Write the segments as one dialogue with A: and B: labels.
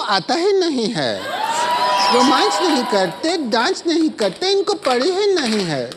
A: आता ही नहीं है। रोमांस नहीं करते, डांस नहीं करते, इनको पड़ी ही नहीं है।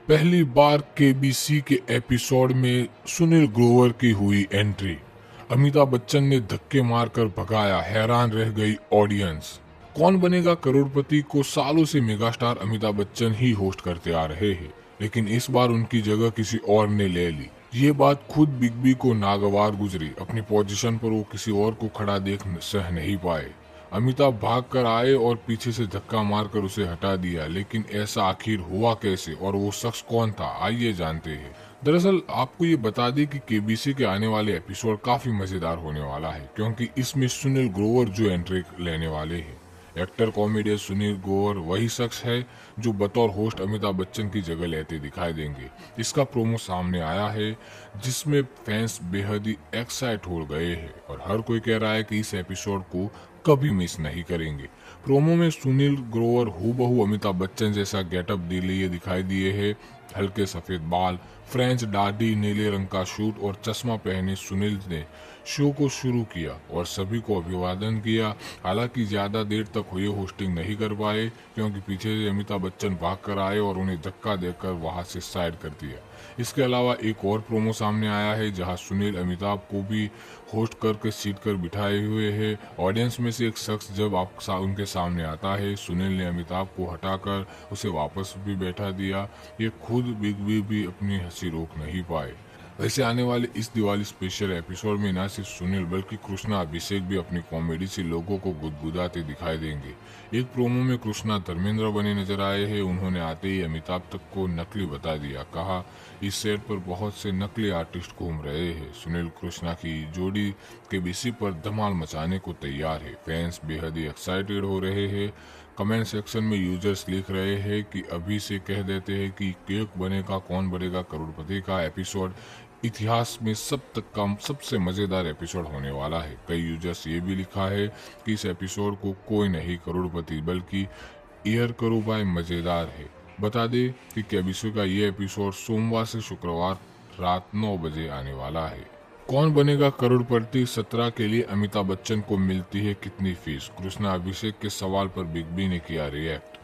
B: पहली बार केबीसी के एपिसोड में सुनील ग्रोवर की हुई एंट्री। अमिताभ बच्चन ने धक्के मारकर भगाया, हैरान रह गई ऑडियंस। कौन बनेगा करोड़पति को सालों से मेगास्टार अमिताभ बच्चन ही होस्ट करते आ रहे हैं, लेकिन इस बार उनकी जगह किसी और ने ले ली। ये बात खुद बिग बी को नागवार गुजरी। अपनी पोजीशन पर वो किसी और को खड़ा देख सह नहीं पाए। अमिताभ भाग कर आए और पीछे से धक्का मारकर उसे हटा दिया, लेकिन ऐसा आखिर हुआ कैसे और वो शख्स कौन था, आइए जानते हैं। दरअसल आपको ये बता दें कि केबीसी के आने वाले एपिसोड काफी मजेदार होने वाला है, क्योंकि इसमें सुनील ग्रोवर जो एंट्री लेने वाले हैं। एक्टर कॉमेडियन सुनील ग्रोवर वही शख्स है जो बतौर होस्ट अमिताभ बच्चन की जगह लेते दिखाई देंगे। इसका प्रोमो सामने आया है, जिसमें फैंस बेहद ही एक्साइट हो गए हैं और हर कोई कह रहा है कि इस एपिसोड को कभी मिस नहीं करेंगे। प्रोमो में सुनील ग्रोवर हूबहू अमिताभ बच्चन जैसा गेटअप लिए दिखाई दिए है। हल्के सफेद बाल, फ्रेंच दाढ़ी, नीले रंग का सूट और चश्मा पहने सुनील ने शो को शुरू किया और सभी को अभिवादन किया। हालांकि ज्यादा देर तक हुए होस्टिंग नहीं कर पाए, क्योंकि पीछे से अमिताभ बच्चन भाग कर आए और उन्हें धक्का देकर वहां से साइड कर दिया। इसके अलावा एक और प्रोमो सामने आया है, जहां सुनील अमिताभ को भी होस्ट करके सीट कर बिठाए हुए है। ऑडियंस में से एक शख्स जब उनके सामने आता है, सुनील ने अमिताभ को हटाकर उसे वापस भी बैठा दिया। ये खुद बिग बी भी अपनी हंसी रोक नहीं पाए। वैसे आने वाले इस दिवाली स्पेशल एपिसोड में न सिर्फ सुनील बल्कि कृष्णा अभिषेक भी अपनी कॉमेडी से लोगों को गुदगुदाते दिखाई देंगे। एक प्रोमो में कृष्णा धर्मेंद्र बने नजर आए हैं। उन्होंने आते ही अमिताभ तक को नकली बता दिया। कहा इस सेट पर बहुत से नकली आर्टिस्ट घूम रहे हैं। सुनील कृष्णा की जोड़ी केबीसी पर धमाल मचाने को तैयार है। फैंस बेहद ही एक्साइटेड हो रहे हैं। कमेंट सेक्शन में यूजर्स लिख रहे हैं कि अभी से कह देते हैं कि केक बनेगा कौन बनेगा करोड़पति का एपिसोड इतिहास में सबसे मजेदार एपिसोड होने वाला है। कई यूजर्स ये भी लिखा है कि इस एपिसोड को कोई नहीं करोड़पति बल्कि एयर करो बाय मजेदार है। बता दें कि केबीसी का ये एपिसोड सोमवार से शुक्रवार रात 9 बजे आने वाला है। कौन बनेगा करोड़पति 17 के लिए अमिताभ बच्चन को मिलती है कितनी फीस? कृष्णा अभिषेक के सवाल पर बिग बी ने किया रिएक्ट।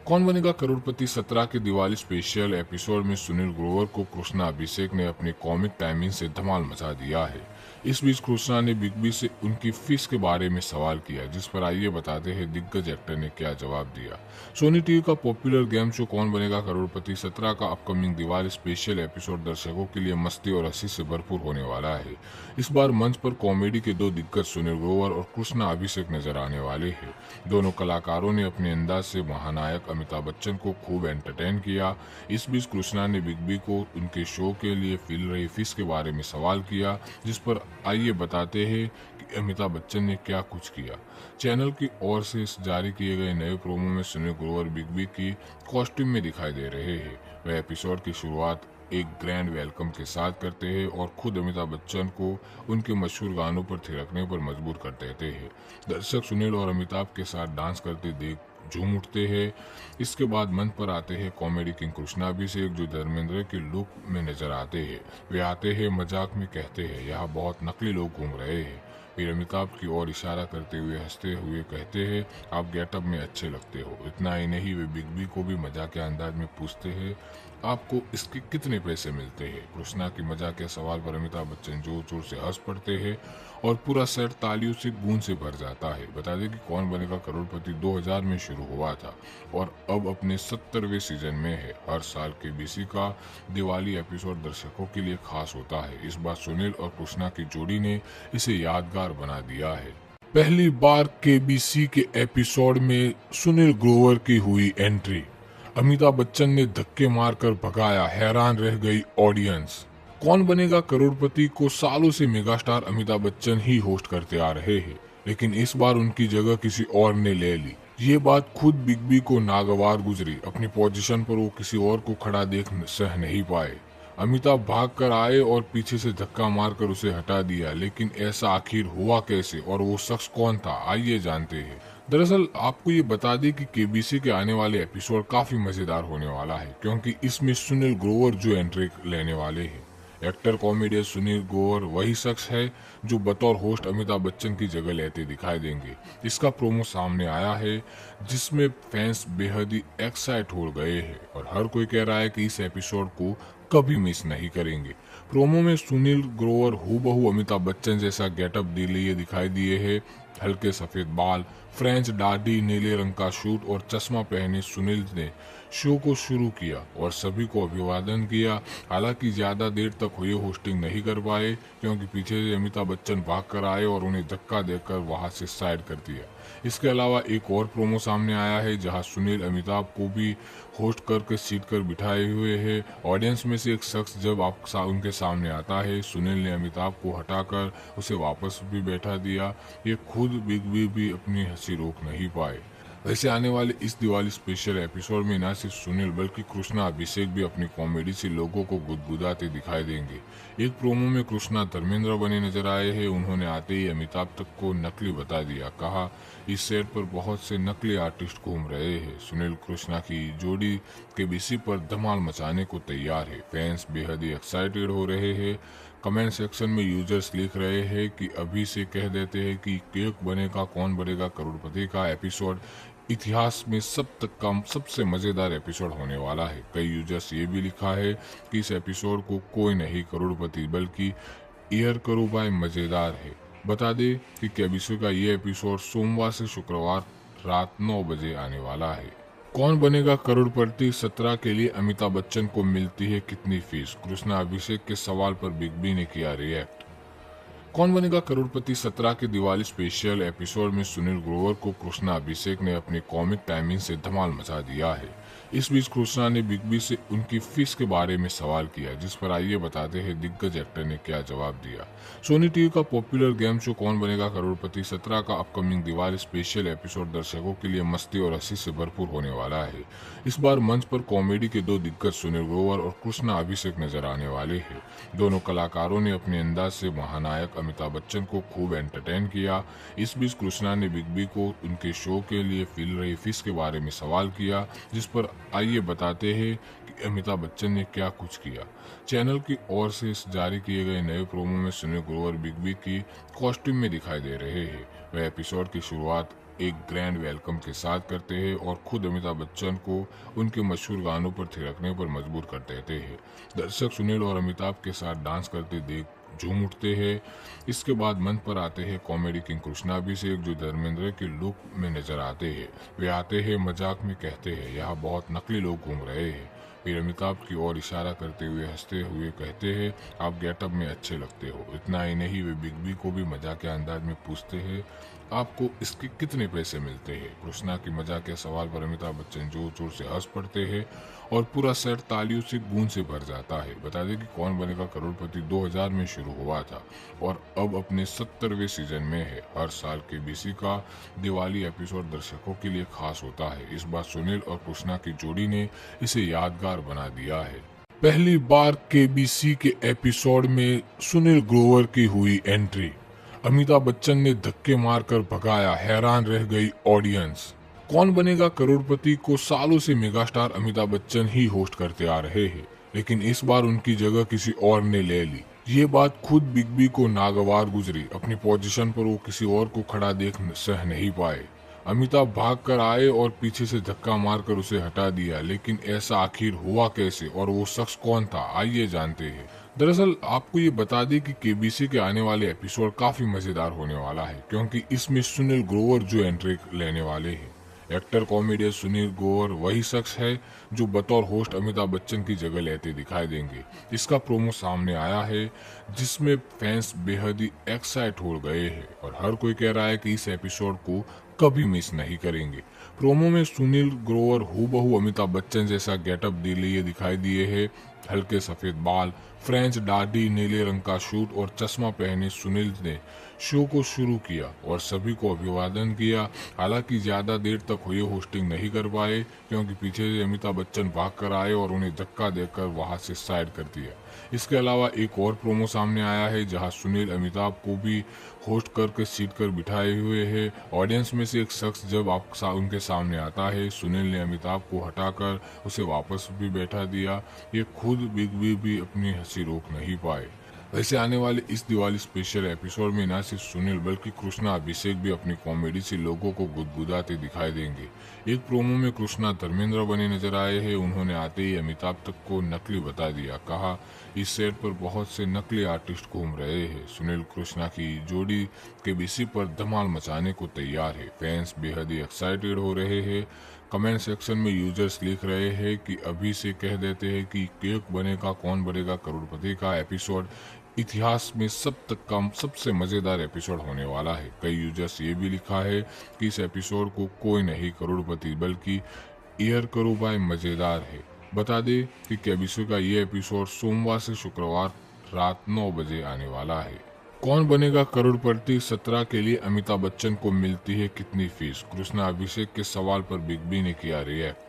B: कौन बनेगा करोड़पति 17 के दिवाली स्पेशल एपिसोड में सुनील ग्रोवर को कृष्णा अभिषेक ने अपनी कॉमिक टाइमिंग से धमाल मचा दिया है। इस बीच कृष्णा ने बिग बी से उनकी फीस के बारे में सवाल किया, जिस पर आइए बताते हैं दिग्गज एक्टर ने क्या जवाब दिया। सोनी टीवी का पॉपुलर गेम शो कौन बनेगा करोड़पति 17 का अपकमिंग दिवाली स्पेशल एपिसोड दर्शकों के लिए मस्ती और हंसी से भरपूर होने वाला है। इस बार मंच पर कॉमेडी के दो दिग्गज सुनील ग्रोवर और कृष्णा अभिषेक नजर आने वाले हैं। दोनों कलाकारों ने अपने अंदाज से महानायक अमिताभ बच्चन को खूब एंटरटेन किया। इस बीच कृष्णा ने बिग बी को उनके शो के लिए मिल रही फीस के बारे में सवाल किया, जिस पर आइए बताते हैं कि अमिताभ बच्चन ने क्या कुछ किया। चैनल की ओर से जारी किए गए नए प्रोमो में सुनील ग्रोवर बिग बी की कॉस्ट्यूम में दिखाई दे रहे हैं। वह एपिसोड की शुरुआत एक ग्रैंड वेलकम के साथ करते हैं और खुद अमिताभ बच्चन को उनके मशहूर गानों पर थिरकने पर मजबूर कर देते हैं। दर्शक सुनील और अमिताभ के साथ डांस करते देख झूम उठते हैं। इसके बाद मंच पर आते हैं कॉमेडी किंग कृष्णा अभिषेक, जो धर्मेंद्र के लुक में नजर आते हैं। वे आते हैं मजाक में कहते हैं यहाँ बहुत नकली लोग घूम रहे हैं। फिर अमिताभ की ओर इशारा करते हुए हंसते हुए कहते हैं आप गेटअप में अच्छे लगते हो। इतना ही नहीं, वे बिग बी को भी मजाक के अंदाज में पूछते हैं आपको इसके कितने पैसे मिलते हैं। कृष्णा की मजाक के सवाल पर अमिताभ बच्चन जोर जोर से हंस पड़ते हैं और पूरा सेट तालियों से गूंज से भर जाता है। बता दें कि कौन बनेगा करोड़पति 2000 में शुरू हुआ था और अब अपने 70वें सीजन में है। हर साल केबीसी का दिवाली एपिसोड दर्शकों के लिए खास होता है। इस बार सुनील और कृष्णा की जोड़ी ने इसे यादगार बना दिया है। पहली बार केबीसी के एपिसोड में सुनील ग्रोवर की हुई एंट्री। अमिताभ बच्चन ने धक्के मारकर भगाया, हैरान रह गई ऑडियंस। कौन बनेगा करोड़पति को सालों से मेगास्टार अमिताभ बच्चन ही होस्ट करते आ रहे हैं, लेकिन इस बार उनकी जगह किसी और ने ले ली। ये बात खुद बिग बी को नागवार गुजरी। अपनी पोजीशन पर वो किसी और को खड़ा देख सह नहीं पाए। अमिताभ भाग कर आए और पीछे से धक्का मारकर उसे हटा दिया, लेकिन ऐसा आखिर हुआ कैसे और वो शख्स कौन था, आइए जानते हैं। दरअसल आपको ये बता दें कि केबीसी के आने वाले एपिसोड काफी मजेदार होने वाला है, क्योंकि इसमें सुनील ग्रोवर जो एंट्री लेने वाले हैं। एक्टर कॉमेडियन सुनील ग्रोवर वही शख्स है जो बतौर होस्ट अमिताभ बच्चन की जगह लेते दिखाई देंगे। इसका प्रोमो सामने आया है जिसमें फैंस बेहद ही एक्साइट हो गए हैं और हर कोई कह रहा है कि इस एपिसोड को कभी मिस नहीं करेंगे। प्रोमो में सुनील ग्रोवर हूबहू अमिताभ बच्चन जैसा गेटअप लिए दिखाई दिए है। हल्के सफेद बाल, फ्रेंच दाढ़ी, नीले रंग का सूट और चश्मा पहने सुनील ने शो को शुरू किया और सभी को अभिवादन किया। हालांकि ज्यादा देर तक हुए होस्टिंग नहीं कर पाए क्योंकि पीछे से अमिताभ बच्चन भाग कर आए और उन्हें धक्का देकर वहां से साइड कर दिया। इसके अलावा एक और प्रोमो सामने आया है जहां सुनील अमिताभ को भी होस्ट करके सीट कर बिठाए हुए है। ऑडियंस में से एक शख्स जब उनके सामने आता है, सुनील ने अमिताभ को हटाकर उसे वापस भी बैठा दिया। ये खुद बिग बी भी अपनी हंसी रोक नहीं पाए। वैसे आने वाले इस दिवाली स्पेशल एपिसोड में न सिर्फ सुनील बल्कि कृष्णा अभिषेक भी अपनी कॉमेडी से लोगों को गुदगुदाते दिखाई देंगे। एक प्रोमो में कृष्णा धर्मेंद्र बने नजर आए हैं। उन्होंने आते ही अमिताभ तक को नकली बता दिया। कहा इस सेट पर बहुत से नकली आर्टिस्ट घूम रहे हैं। सुनील कृष्णा की जोड़ी केबीसी पर धमाल मचाने को तैयार है। फैंस बेहद ही एक्साइटेड हो रहे हैं। कमेंट सेक्शन में यूजर्स लिख रहे हैं कि अभी से कह देते हैं कि केक बनेगा कौन बनेगा करोड़पति का एपिसोड इतिहास में सबसे मजेदार एपिसोड होने वाला है। कई यूजर्स ये भी लिखा है कि इस एपिसोड को कोई नहीं करोड़पति बल्कि एयर करो बाय मजेदार है। बता दें कि केबीसी का ये एपिसोड सोमवार से शुक्रवार रात 9 बजे आने वाला है। कौन बनेगा करोड़पति 17 के लिए अमिताभ बच्चन को मिलती है कितनी फीस? कृष्णा अभिषेक के सवाल पर बिग बी ने किया रिएक्ट। कौन बनेगा करोड़पति 17 के दिवाली स्पेशल एपिसोड में सुनील ग्रोवर को कृष्णा अभिषेक ने अपनी कॉमिक टाइमिंग से धमाल मचा दिया है। इस बीच कृष्णा ने बिग बी से उनकी फीस के बारे में सवाल किया, जिस पर आइए बताते हैं दिग्गज एक्टर ने क्या जवाब दिया। सोनी टीवी का पॉपुलर गेम शो कौन बनेगा करोड़पति 17 का अपकमिंग दिवाली स्पेशल एपिसोड दर्शकों के लिए मस्ती और हंसी से भरपूर होने वाला है। इस बार मंच पर कॉमेडी के दो दिग्गज सुनील ग्रोवर और कृष्णा अभिषेक नजर आने वाले हैं। दोनों कलाकारों ने अपने अंदाज से महानायक अमिताभ बच्चन को खूब एंटरटेन किया। इस बीच कृष्णा ने बिग बी को उनके शो के लिए मिल रही फीस के बारे में सवाल किया, जिस पर आइए बताते हैं कि अमिताभ बच्चन ने क्या कुछ किया। चैनल की ओर से जारी किए गए नए प्रोमो में सुनील ग्रोवर बिग बी की कॉस्ट्यूम में दिखाई दे रहे हैं। वह एपिसोड की शुरुआत एक ग्रैंड वेलकम के साथ करते हैं और खुद अमिताभ बच्चन को उनके मशहूर गानों पर थिरकने पर मजबूर कर देते हैं। दर्शक सुनील और अमिताभ के साथ डांस करते देख झूम उठते हैं। इसके बाद मंच पर आते हैं कॉमेडी किंग कृष्णा अभिषेक, जो धर्मेंद्र के लुक में नजर आते हैं। वे आते हैं मजाक में कहते हैं यहाँ बहुत नकली लोग घूम रहे हैं। फिर अमिताभ की ओर इशारा करते हुए हंसते हुए कहते हैं आप गेटअप में अच्छे लगते हो। इतना ही नहीं, वे बिग बी को भी मजाक के अंदाज में पूछते हैं आपको इसके कितने पैसे मिलते हैं। कृष्णा की मजाक के सवाल पर अमिताभ बच्चन जोर जोर से हंस पड़ते हैं और पूरा सेट तालियों से गूंज से भर जाता है। बता दें कि कौन बनेगा करोड़पति 2000 में शुरू हुआ था और अब अपने 70वें सीजन में है। हर साल केबीसी का दिवाली एपिसोड दर्शकों के लिए खास होता है। इस बार सुनील और कृष्णा की जोड़ी ने इसे यादगार बना दिया है। पहली बार केबीसी के एपिसोड में सुनील ग्रोवर की हुई एंट्री। अमिताभ बच्चन ने धक्के मारकर भगाया, हैरान रह गई ऑडियंस। कौन बनेगा करोड़पति को सालों से मेगास्टार अमिताभ बच्चन ही होस्ट करते आ रहे हैं, लेकिन इस बार उनकी जगह किसी और ने ले ली। ये बात खुद बिग बी को नागवार गुजरी। अपनी पोजीशन पर वो किसी और को खड़ा देख सह नहीं पाए। अमिताभ भाग कर आए और पीछे से धक्का मारकर उसे हटा दिया, लेकिन ऐसा आखिर हुआ कैसे और वो शख्स कौन था, आइए जानते हैं। दरअसल आपको ये बता दें कि केबीसी के आने वाले एपिसोड काफी मजेदार होने वाला है, क्योंकि इसमें सुनील ग्रोवर जो एंट्री लेने वाले हैं। एक्टर कॉमेडियन सुनील ग्रोवर वही शख्स है जो बतौर होस्ट अमिताभ बच्चन की जगह लेते दिखाई देंगे। इसका प्रोमो सामने आया है जिसमें फैंस बेहद ही एक्साइट हो गए हैं और हर कोई कह रहा है कि इस एपिसोड को कभी मिस नहीं करेंगे। प्रोमो में सुनील ग्रोवर हूबहू अमिताभ बच्चन जैसा गेटअप लिए दिखाई दिए है। हल्के सफेद बाल, फ्रेंच दाढ़ी, नीले रंग का सूट और चश्मा पहने सुनील ने शो को शुरू किया और सभी को अभिवादन किया। हालांकि ज्यादा देर तक ये होस्टिंग नहीं कर पाए क्योंकि पीछे से अमिताभ बच्चन भाग कर आए और उन्हें धक्का देकर वहां से साइड कर दिया। इसके अलावा एक और प्रोमो सामने आया है जहां सुनील अमिताभ को भी होस्ट करके सीट कर बिठाए हुए है। ऑडियंस में से एक शख्स जब उनके सामने आता है, सुनील ने अमिताभ को हटाकर उसे वापस भी बैठा दिया। ये खुद बिग बी भी अपनी हंसी रोक नहीं पाए। वैसे आने वाले इस दिवाली स्पेशल एपिसोड में न सिर्फ सुनील बल्कि कृष्णा अभिषेक भी अपनी कॉमेडी से लोगों को गुदगुदाते दिखाई देंगे। एक प्रोमो में कृष्णा धर्मेंद्र बने नजर आए हैं। उन्होंने आते ही अमिताभ तक को नकली बता दिया। कहा इस सेट पर बहुत से नकली आर्टिस्ट घूम रहे हैं। सुनील कृष्णा की जोड़ी केबीसी पर धमाल मचाने को तैयार है। फैंस बेहद ही एक्साइटेड हो रहे हैं। कमेंट सेक्शन में यूजर्स लिख रहे हैं कि अभी से कह देते हैं कि केक बनेगा कौन बनेगा करोड़पति का एपिसोड इतिहास में सबसे मजेदार एपिसोड होने वाला है। कई यूजर्स ये भी लिखा है कि इस एपिसोड को कोई नहीं करोड़पति बल्कि ईयर करो बाय मजेदार है। बता दें कि केबीसी का ये एपिसोड सोमवार से शुक्रवार रात 9 बजे आने वाला है। कौन बनेगा करोड़पति 17 के लिए अमिताभ बच्चन को मिलती है कितनी फीस? कृष्णा अभिषेक के सवाल पर बिग बी ने किया रिएक्ट।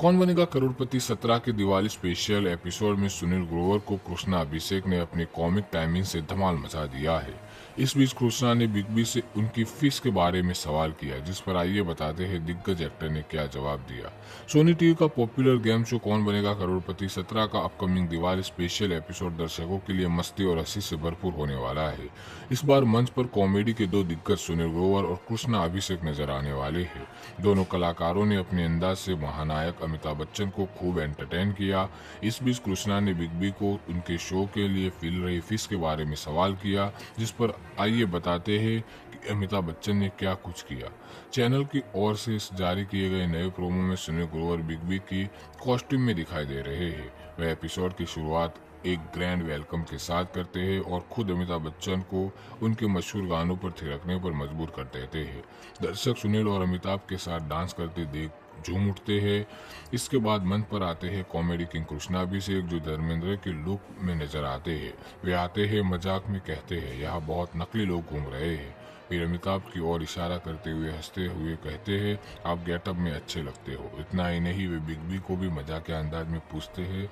B: कौन बनेगा करोड़पति 17 के दिवाली स्पेशल एपिसोड में सुनील ग्रोवर को कृष्णा अभिषेक ने अपनी कॉमिक टाइमिंग से धमाल मचा दिया है। इस बीच कृष्णा ने बिग बी से उनकी फीस के बारे में सवाल किया, जिस पर आइए बताते हैं दिग्गज एक्टर ने क्या जवाब दिया। सोनी टीवी का पॉपुलर गेम शो कौन बनेगा करोड़पति 17 का अपकमिंग दिवाली स्पेशल एपिसोड दर्शकों के लिए मस्ती और हंसी से भरपूर होने वाला है। इस बार मंच पर कॉमेडी के दो दिग्गज सुनील ग्रोवर और कृष्णा अभिषेक नजर आने वाले हैं। दोनों कलाकारों ने अपने अंदाज से महानायक अमिताभ बच्चन को खूब एंटरटेन किया। इस बीच कृष्णा ने बिग बी को उनके शो के लिए मिल रही फीस के बारे में सवाल किया, जिस पर आइए बताते हैं कि अमिताभ बच्चन ने क्या कुछ किया। चैनल की ओर से जारी किए गए नए प्रोमो में सुनील ग्रोवर बिग बी की कॉस्ट्यूम में दिखाई दे रहे हैं। वह एपिसोड की शुरुआत एक ग्रैंड वेलकम के साथ करते हैं और खुद अमिताभ बच्चन को उनके मशहूर गानों पर थिरकने पर मजबूर कर देते हैं। दर्शक सुनील और अमिताभ के साथ डांस करते देख झूम उठते हैं। इसके बाद मंच पर आते हैं कॉमेडी किंग कृष्णा अभिषेक, जो धर्मेंद्र के लुक में नजर आते हैं। वे आते हैं मजाक में कहते हैं यहाँ बहुत नकली लोग घूम रहे हैं। फिर अमिताभ की ओर इशारा करते हुए हंसते हुए कहते हैं आप गेटअप में अच्छे लगते हो। इतना ही नहीं, वे बिग बी को भी मजाक के अंदाज में पूछते हैं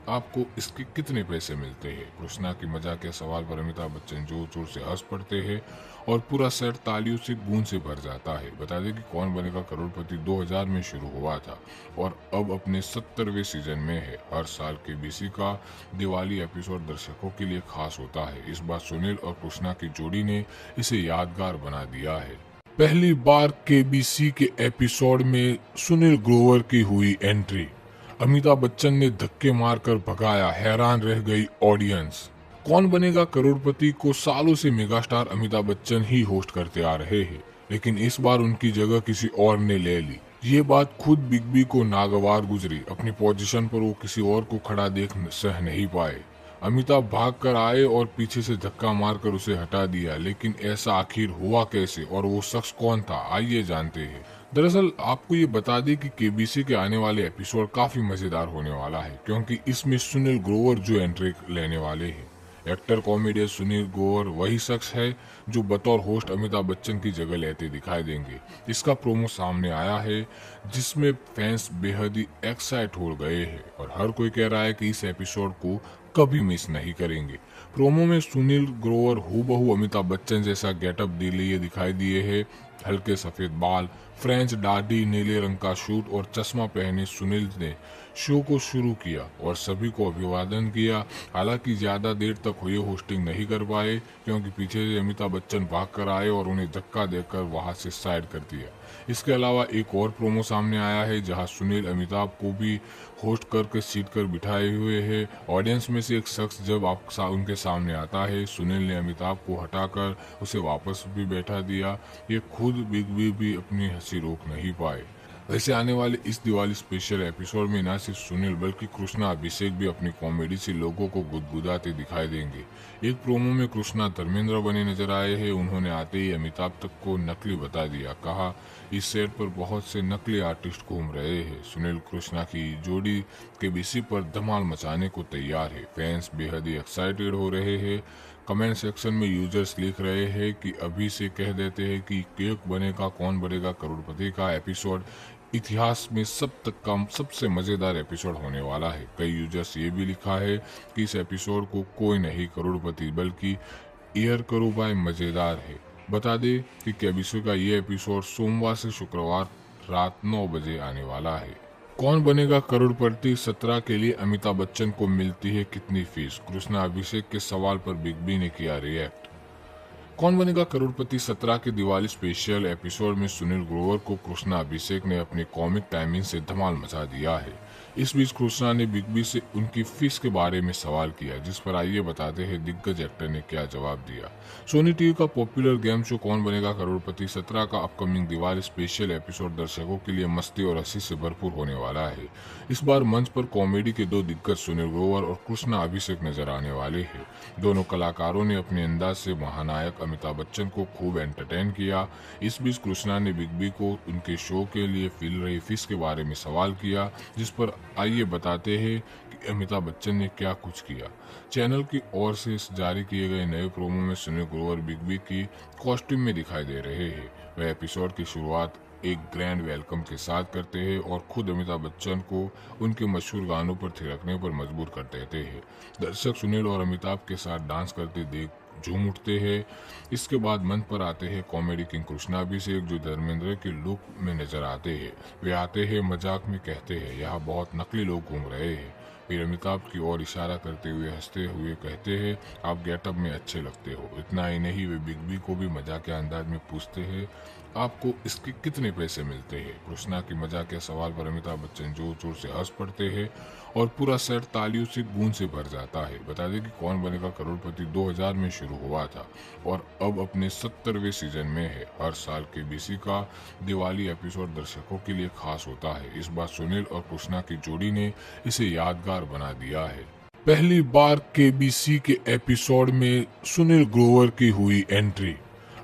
B: आपको इसके कितने पैसे मिलते हैं। कृष्णा की मजाक के सवाल पर अमिताभ बच्चन जोर जोर से हंस पड़ते हैं और पूरा सेट तालियों से गूंज से भर जाता है। बता दें कि कौन बनेगा करोड़पति 2000 में शुरू हुआ था और अब अपने 70वें सीजन में है। हर साल केबीसी का दिवाली एपिसोड दर्शकों के लिए खास होता है। इस बार सुनील और कृष्णा की जोड़ी ने इसे यादगार बना दिया है। पहली बार केबीसी के एपिसोड में सुनील ग्रोवर की हुई एंट्री। अमिताभ बच्चन ने धक्के मारकर भगाया, हैरान रह गई ऑडियंस। कौन बनेगा करोड़पति को सालों से मेगास्टार अमिताभ बच्चन ही होस्ट करते आ रहे हैं, लेकिन इस बार उनकी जगह किसी और ने ले ली। ये बात खुद बिग बी को नागवार गुजरी। अपनी पोजीशन पर वो किसी और को खड़ा देख सह नहीं पाए। अमिताभ भाग कर आए और पीछे से धक्का मारकर उसे हटा दिया, लेकिन ऐसा आखिर हुआ कैसे और वो शख्स कौन था, आइए जानते हैं। दरअसल आपको ये बता दें कि केबीसी के आने वाले एपिसोड काफी मजेदार होने वाला है, क्योंकि इसमें सुनील ग्रोवर जो एंट्री लेने वाले हैं। एक्टर कॉमेडियन सुनील ग्रोवर वही शख्स है जो बतौर होस्ट अमिताभ बच्चन की जगह लेते दिखाई देंगे। इसका प्रोमो सामने आया है जिसमें फैंस बेहद ही एक्साइट हो गए हैं और हर कोई कह रहा है कि इस एपिसोड को कभी मिस नहीं करेंगे। प्रोमो में सुनील ग्रोवर हूबहू अमिताभ बच्चन जैसा गेटअप लिए दिखाई दिए है। हल्के सफेद बाल, फ्रेंच दाढ़ी, नीले रंग का शूट और चश्मा पहने सुनील ने शो को शुरू किया और सभी को अभिवादन किया। हालांकि ज्यादा देर तक ये होस्टिंग नहीं कर पाए क्योंकि पीछे से अमिताभ बच्चन भाग कर आए और उन्हें धक्का देकर वहां से साइड कर दिया। इसके अलावा एक और प्रोमो सामने आया है जहां सुनील अमिताभ को भी होस्ट करके सीट कर बिठाए हुए हैं। ऑडियंस में से एक शख्स जब उनके सामने आता है, सुनील ने अमिताभ को हटाकर उसे वापस भी बैठा दिया। ये खुद बिग बी भी अपनी हंसी रोक नहीं पाए। वैसे आने वाले इस दिवाली स्पेशल एपिसोड में न सिर्फ सुनील बल्कि कृष्णा अभिषेक भी अपनी कॉमेडी से लोगों को गुदगुदाते दिखाई देंगे। एक प्रोमो में कृष्णा धर्मेंद्र बने नजर आए हैं। उन्होंने आते ही अमिताभ तक को नकली बता दिया। कहा इस सेट पर बहुत से नकली आर्टिस्ट घूम रहे हैं। सुनील कृष्णा की जोड़ी केबीसी पर धमाल मचाने को तैयार है। फैंस बेहद ही एक्साइटेड हो रहे हैं। कमेंट सेक्शन में यूजर्स लिख रहे हैं कि अभी से कह देते हैं कि केक बनेगा कौन बनेगा करोड़पति का एपिसोड इतिहास में सबसे मजेदार एपिसोड होने वाला है। कई यूजर्स ये भी लिखा है कि इस एपिसोड को कोई नहीं करोड़पति बल्कि एयर करो बाय मजेदार है। बता दें कि केबीसी का ये एपिसोड सोमवार से शुक्रवार रात 9 बजे आने वाला है। कौन बनेगा करोड़पति 17 के लिए अमिताभ बच्चन को मिलती है कितनी फीस? कृष्णा अभिषेक के सवाल पर बिग बी ने किया रिएक्ट। कौन बनेगा करोड़पति 17 के दिवाली स्पेशल एपिसोड में सुनील ग्रोवर को कृष्णा अभिषेक ने अपनी कॉमिक टाइमिंग से धमाल मचा दिया है। इस बीच कृष्णा ने बिग बी से उनकी फीस के बारे में सवाल किया, जिस पर आइए बताते हैं दिग्गज एक्टर ने क्या जवाब दिया। सोनी टीवी का पॉपुलर गेम शो कौन बनेगा करोड़पति 17 का अपकमिंग दिवाली स्पेशल एपिसोड दर्शकों के लिए मस्ती और हंसी से भरपूर होने वाला है। इस बार मंच पर कॉमेडी के दो दिग्गज सुनील ग्रोवर और कृष्णा अभिषेक नजर आने वाले हैं। दोनों कलाकारों ने अपने अंदाज से महानायक अमिताभ बच्चन को खूब एंटरटेन किया। इस बीच कृष्णा ने बिग बी को उनके शो के लिए मिल रही फीस के बारे में सवाल किया, जिस पर आइए बताते हैं कि अमिताभ बच्चन ने क्या कुछ किया। चैनल की ओर से जारी किए गए नए प्रोमो में सुनील ग्रोवर बिग बी की कॉस्ट्यूम में दिखाई दे रहे हैं। वह एपिसोड की शुरुआत एक ग्रैंड वेलकम के साथ करते हैं और खुद अमिताभ बच्चन को उनके मशहूर गानों पर थिरकने पर मजबूर कर देते हैं। दर्शक सुनील और अमिताभ के साथ डांस करते देख झूम उठते हैं। इसके बाद मंच पर आते हैं कॉमेडी किंग कृष्णा अभिषेक, जो धर्मेंद्र के लुक में नजर आते हैं। वे आते हैं मजाक में कहते हैं यहाँ बहुत नकली लोग घूम रहे हैं। फिर अमिताभ की ओर इशारा करते हुए हंसते हुए कहते हैं आप गेटअप में अच्छे लगते हो। इतना ही नहीं, वे बिग बी को भी मजाक के अंदाज में पूछते हैं आपको इसके कितने पैसे मिलते हैं। कृष्णा की मजाक के सवाल पर अमिताभ बच्चन जोर जोर से हंस पड़ते हैं और पूरा सेट तालियों से गूंज से भर जाता है। बता दें कि कौन बनेगा करोड़पति 2000 में शुरू हुआ था और अब अपने 70वें सीजन में है। हर साल केबीसी का दिवाली एपिसोड दर्शकों के लिए खास होता है। इस बार सुनील और कृष्णा की जोड़ी ने इसे यादगार बना दिया है। पहली बार केबीसी के एपिसोड में सुनील ग्रोवर की हुई एंट्री।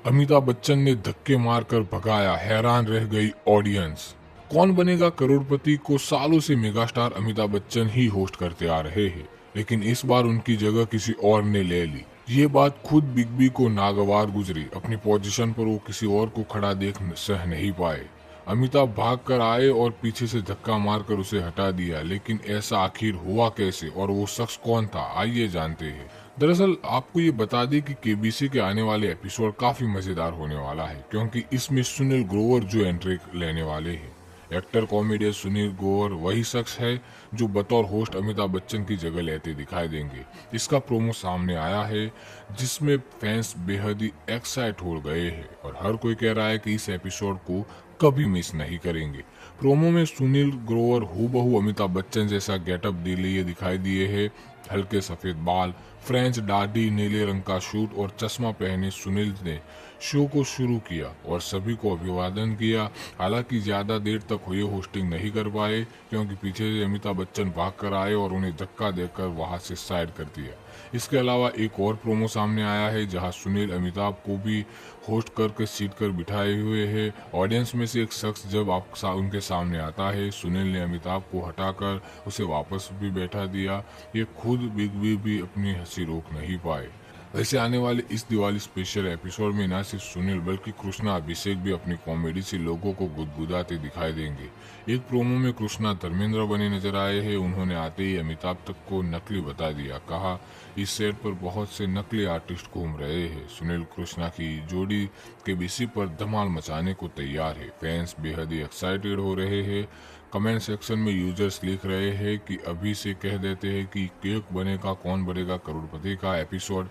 B: अमिताभ बच्चन ने धक्के मारकर भगाया, हैरान रह गई ऑडियंस। कौन बनेगा करोड़पति को सालों से मेगास्टार अमिताभ बच्चन ही होस्ट करते आ रहे हैं, लेकिन इस बार उनकी जगह किसी और ने ले ली। ये बात खुद बिग बी को नागवार गुजरी। अपनी पोजीशन पर वो किसी और को खड़ा देख सह नहीं पाए। अमिताभ भाग कर आए और पीछे से धक्का मारकर उसे हटा दिया, लेकिन ऐसा आखिर हुआ कैसे और वो शख्स कौन था, आइए जानते हैं। दरअसल आपको ये बता दें कि केबीसी के आने वाले एपिसोड काफी मजेदार होने वाला है, क्योंकि इसमें सुनील ग्रोवर जो एंट्री लेने वाले हैं। एक्टर कॉमेडियन सुनील ग्रोवर वही शख्स है जो बतौर होस्ट अमिताभ बच्चन की जगह लेते दिखाई देंगे। इसका प्रोमो सामने आया है, जिसमें फैंस बेहद ही एक्साइट हो गए हैं और हर कोई कह रहा है कि इस एपिसोड को कभी मिस नहीं करेंगे। प्रोमो में सुनील ग्रोवर हूबहू अमिताभ बच्चन जैसा गेटअप लिए दिखाई दिए है। हल्के सफेद बाल, फ्रेंच दाढ़ी, नीले रंग का सूट और चश्मा पहने सुनील ने शो को शुरू किया और सभी को अभिवादन किया। हालांकि ज्यादा देर तक ये होस्टिंग नहीं कर पाए, क्योंकि पीछे से अमिताभ बच्चन भाग कर आए और उन्हें धक्का देकर वहां से साइड कर दिया। इसके अलावा एक और प्रोमो सामने आया है, जहां सुनील अमिताभ को भी होस्ट करके सीट कर बिठाए हुए है। ऑडियंस में से एक शख्स जब उनके सामने आता है, सुनील ने अमिताभ को हटाकर उसे वापस भी बैठा दिया। ये खुद बिग बी भी अपनी हंसी रोक नहीं पाए। वैसे आने वाले इस दिवाली स्पेशल एपिसोड में न सिर्फ सुनील बल्कि कृष्णा अभिषेक भी अपनी कॉमेडी से लोगों को गुदगुदाते दिखाई देंगे। एक प्रोमो में कृष्णा धर्मेंद्र बने नजर आए हैं। उन्होंने आते ही अमिताभ तक को नकली बता दिया। कहा इस सेट पर बहुत से नकली आर्टिस्ट घूम रहे हैं। सुनील कृष्णा की जोड़ी केबीसी पर धमाल मचाने को तैयार है। फैंस बेहद ही एक्साइटेड हो रहे हैं। कमेंट सेक्शन में यूजर्स लिख रहे हैं कि अभी से कह देते हैं कि केक बनेगा कौन बनेगा करोड़पति का एपिसोड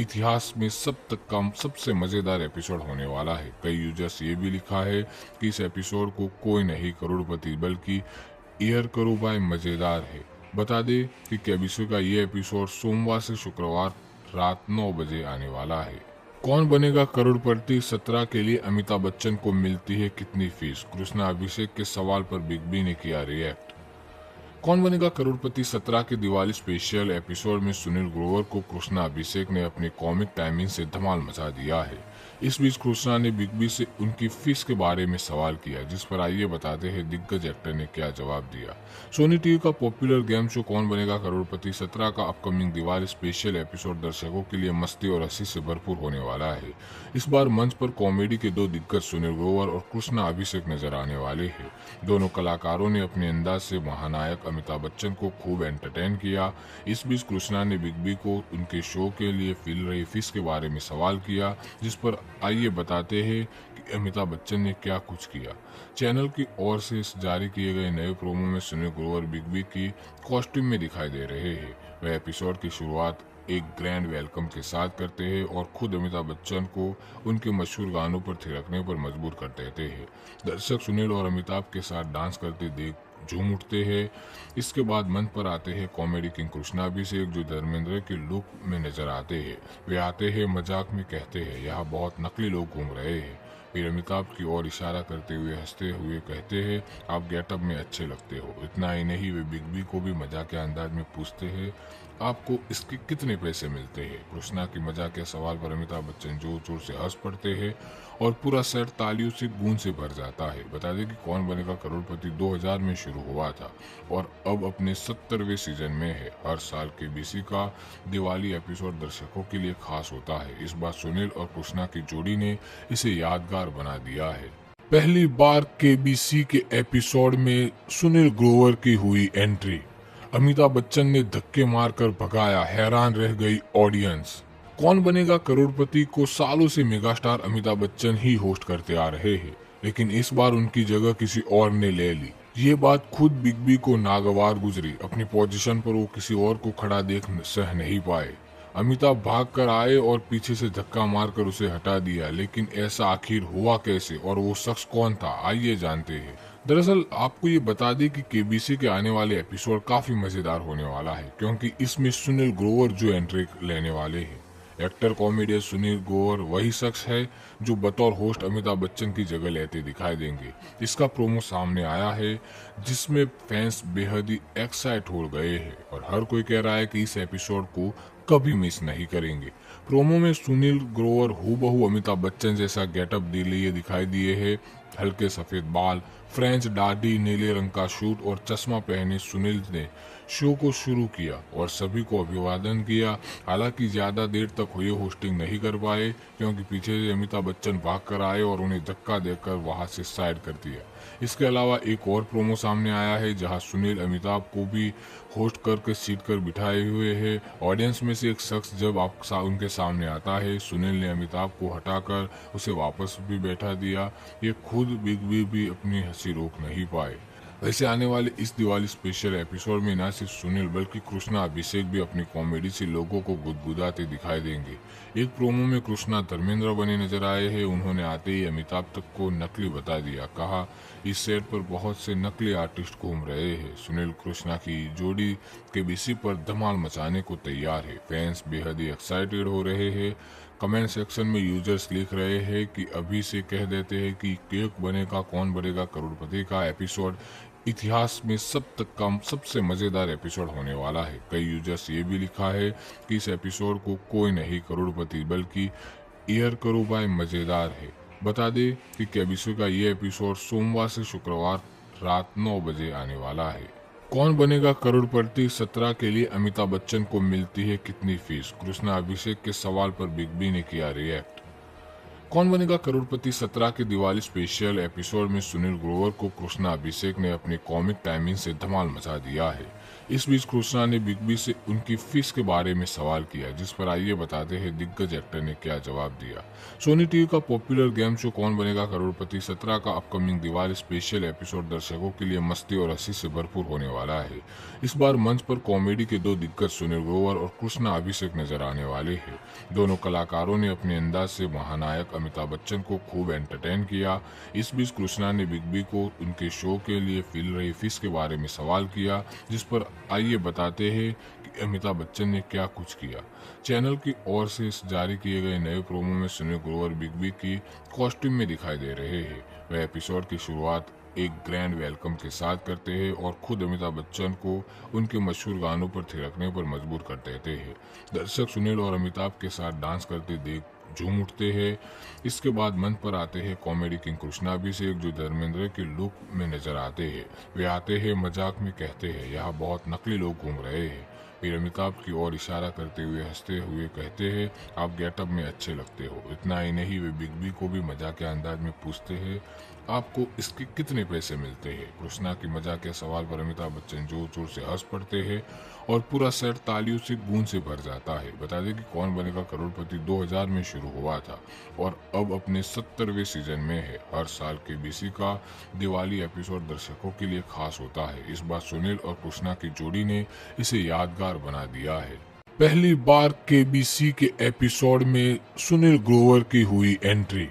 B: इतिहास में सबसे मजेदार एपिसोड होने वाला है। कई यूजर्स ये भी लिखा है कि इस एपिसोड को कोई नहीं करोड़पति बल्कि एयर करो बाय मजेदार है। बता दें कि केबीसी का ये एपिसोड सोमवार से शुक्रवार रात 9 बजे आने वाला है। कौन बनेगा करोड़पति 17 के लिए अमिताभ बच्चन को मिलती है कितनी फीस? कृष्णा अभिषेक के सवाल पर बिग बी ने किया रिएक्ट। कौन बनेगा करोड़पति 17 के दिवाली स्पेशल एपिसोड में सुनील ग्रोवर को कृष्णा अभिषेक ने अपनी कॉमिक टाइमिंग से धमाल मचा दिया है। इस बीच कृष्णा ने बिग बी से उनकी फीस के बारे में सवाल किया, जिस पर आइए बताते हैं दिग्गज एक्टर ने क्या जवाब दिया। सोनी टीवी का पॉपुलर गेम शो कौन बनेगा करोड़पति 17 का अपकमिंग दिवाली स्पेशल एपिसोड दर्शकों के लिए मस्ती और हंसी से भरपूर होने वाला है। इस बार मंच पर कॉमेडी के दो दिग्गज सुनील ग्रोवर और कृष्णा अभिषेक नजर आने वाले हैं। दोनों कलाकारों ने अपने अंदाज से महानायक अमिताभ बच्चन को खूब एंटरटेन किया। इस बीच कृष्णा ने बिग बी को उनके शो के लिए मिल रही फीस के बारे में सवाल किया, जिस पर आइए बताते हैं कि अमिताभ बच्चन ने क्या कुछ किया। चैनल की ओर से जारी किए गए नए प्रोमो में सुनील ग्रोवर बिग बी की कॉस्ट्यूम में दिखाई दे रहे हैं। वह एपिसोड की शुरुआत एक ग्रैंड वेलकम के साथ करते हैं और खुद अमिताभ बच्चन को उनके मशहूर गानों पर थिरकने पर मजबूर कर देते हैं। दर्शक सुनील और अमिताभ के साथ डांस करते देख झूम उठते हैं। इसके बाद मंच पर आते हैं कॉमेडी किंग कृष्णा अभिषेक, जो धर्मेंद्र के लुक में नजर आते हैं। वे आते हैं, मजाक में कहते हैं यहाँ बहुत नकली लोग घूम रहे हैं। फिर अमिताभ की ओर इशारा करते हुए हंसते हुए कहते हैं आप गेटअप में अच्छे लगते हो। इतना ही नहीं, वे बिग बी को भी मजाक के अंदाज में पूछते हैं आपको इसके कितने पैसे मिलते हैं। कृष्णा की मजाक के सवाल पर अमिताभ बच्चन जोर जोर से हंस पड़ते हैं और पूरा सेट तालियों से गूंज से भर जाता है। बता दें कि कौन बनेगा करोड़पति 2000 में शुरू हुआ था और अब अपने 70वें सीजन में है। हर साल केबीसी का दिवाली एपिसोड दर्शकों के लिए खास होता है। इस बार सुनील और कृष्णा की जोड़ी ने इसे यादगार बना दिया है। पहली बार केबीसी के एपिसोड में सुनील ग्रोवर की हुई एंट्री। अमिताभ बच्चन ने धक्के मारकर भगाया, हैरान रह गई ऑडियंस। कौन बनेगा करोड़पति को सालों से मेगास्टार अमिताभ बच्चन ही होस्ट करते आ रहे हैं, लेकिन इस बार उनकी जगह किसी और ने ले ली। ये बात खुद बिग बी को नागवार गुजरी। अपनी पोजीशन पर वो किसी और को खड़ा देख सह नहीं पाए। अमिताभ भाग कर आए और पीछे से धक्का मारकर उसे हटा दिया, लेकिन ऐसा आखिर हुआ कैसे और वो शख्स कौन था, आइए जानते हैं। दरअसल आपको ये बता दें कि केबीसी के आने वाले एपिसोड काफी मजेदार होने वाला है, क्योंकि इसमें सुनील ग्रोवर जो एंट्री लेने वाले हैं। एक्टर कॉमेडियन सुनील ग्रोवर वही शख्स है जो बतौर होस्ट अमिताभ बच्चन की जगह लेते दिखाई देंगे। इसका प्रोमो सामने आया है, जिसमें फैंस बेहद ही एक्साइट हो गए हैं और हर कोई कह रहा है कि इस एपिसोड को कभी मिस नहीं करेंगे। प्रोमो में सुनील ग्रोवर हूबहू अमिताभ बच्चन जैसा गेटअप लिए दिखाई दिए है। हल्के सफेद बाल, फ्रेंच दाढ़ी, नीले रंग का सूट और चश्मा पहने सुनील ने शो को शुरू किया और सभी को अभिवादन किया। हालांकि ज्यादा देर तक हुए होस्टिंग नहीं कर पाए, क्योंकि पीछे से अमिताभ बच्चन भाग कर आए और उन्हें धक्का देकर वहां से साइड कर दिया। इसके अलावा एक और प्रोमो सामने आया है, जहां सुनील अमिताभ को भी होस्ट करके सीट कर बिठाए हुए है। ऑडियंस में से एक शख्स जब उनके सामने आता है, सुनील ने अमिताभ को हटाकर उसे वापस भी बैठा दिया। ये खुद बिग बी भी अपनी हंसी रोक नहीं पाए। वैसे आने वाले इस दिवाली स्पेशल एपिसोड में न सिर्फ सुनील बल्कि कृष्णा अभिषेक भी अपनी कॉमेडी से लोगों को गुदगुदाते दिखाई देंगे। एक प्रोमो में कृष्णा धर्मेंद्र बने नजर आए हैं। उन्होंने आते ही अमिताभ तक को नकली बता दिया। कहा इस सेट पर बहुत से नकली आर्टिस्ट घूम रहे हैं। सुनील कृष्णा की जोड़ी केबीसी पर धमाल मचाने को तैयार है। फैंस बेहद ही एक्साइटेड हो रहे हैं। कमेंट सेक्शन में यूजर्स लिख रहे हैं कि अभी से कह देते हैं कि केक बनेगा कौन बनेगा करोड़पति का एपिसोड इतिहास में सबसे मजेदार एपिसोड होने वाला है। कई यूजर्स ये भी लिखा है कि इस एपिसोड को कोई नहीं करोड़पति बल्कि एयर करो बाय मजेदार है। बता दें कि केबीसी का ये एपिसोड सोमवार से शुक्रवार रात 9 बजे आने वाला है। कौन बनेगा करोड़पति 17 के लिए अमिताभ बच्चन को मिलती है कितनी फीस? कृष्णा अभिषेक के सवाल पर बिग बी ने किया रिएक्ट। कौन बनेगा करोड़पति 17 के दिवाली स्पेशल एपिसोड में सुनील ग्रोवर को कृष्णा अभिषेक ने अपनी कॉमिक टाइमिंग से धमाल मचा दिया है। इस बीच कृष्णा ने बिग बी से उनकी फीस के बारे में सवाल किया, जिस पर आइए बताते हैं दिग्गज एक्टर ने क्या जवाब दिया। सोनी टीवी का पॉपुलर गेम शो कौन बनेगा करोड़पति 17 का अपकमिंग दिवाली स्पेशल एपिसोड दर्शकों के लिए मस्ती और हंसी से भरपूर होने वाला है। इस बार मंच पर कॉमेडी के दो दिग्गज सुनील ग्रोवर और कृष्णा अभिषेक नजर आने वाले हैं। दोनों कलाकारों ने अपने अंदाज से महानायक अमिताभ बच्चन को खूब एंटरटेन किया। इस बीच कृष्णा ने बिग बी को उनके शो के लिए मिल रही फीस के बारे में सवाल किया, जिस पर आइए बताते हैं कि अमिताभ बच्चन ने क्या कुछ किया। चैनल की ओर से जारी किए गए नए प्रोमो में सुनील ग्रोवर बिग बी की कॉस्ट्यूम में दिखाई दे रहे हैं। वह एपिसोड की शुरुआत एक ग्रैंड वेलकम के साथ करते हैं और खुद अमिताभ बच्चन को उनके मशहूर गानों पर थिरकने पर मजबूर कर देते हैं। दर्शक सुनील और अमिताभ के साथ डांस करते देख झूम उठते हैं। इसके बाद मंच पर आते हैं कॉमेडी किंग कृष्णा अभिषेक, जो धर्मेंद्र के लुक में नजर आते हैं। वे आते हैं, मजाक में कहते हैं यहाँ बहुत नकली लोग घूम रहे हैं। फिर अमिताभ की ओर इशारा करते हुए हंसते हुए कहते हैं आप गेटअप में अच्छे लगते हो। इतना ही नहीं, वे बिग बी को भी मजाक के अंदाज में पूछते हैं आपको इसके कितने पैसे मिलते हैं। कृष्णा की मजाक के सवाल पर अमिताभ बच्चन जोर जोर से हंस पड़ते हैं और पूरा सेट तालियों से गूंज से भर जाता है। बता दें कि कौन बनेगा करोड़पति 2000 में शुरू हुआ था और अब अपने 70वें सीजन में है। हर साल केबीसी का दिवाली एपिसोड दर्शकों के लिए खास होता है। इस बार सुनील और कृष्णा की जोड़ी ने इसे यादगार बना दिया है। पहली बार केबीसी के एपिसोड में सुनील ग्रोवर की हुई एंट्री।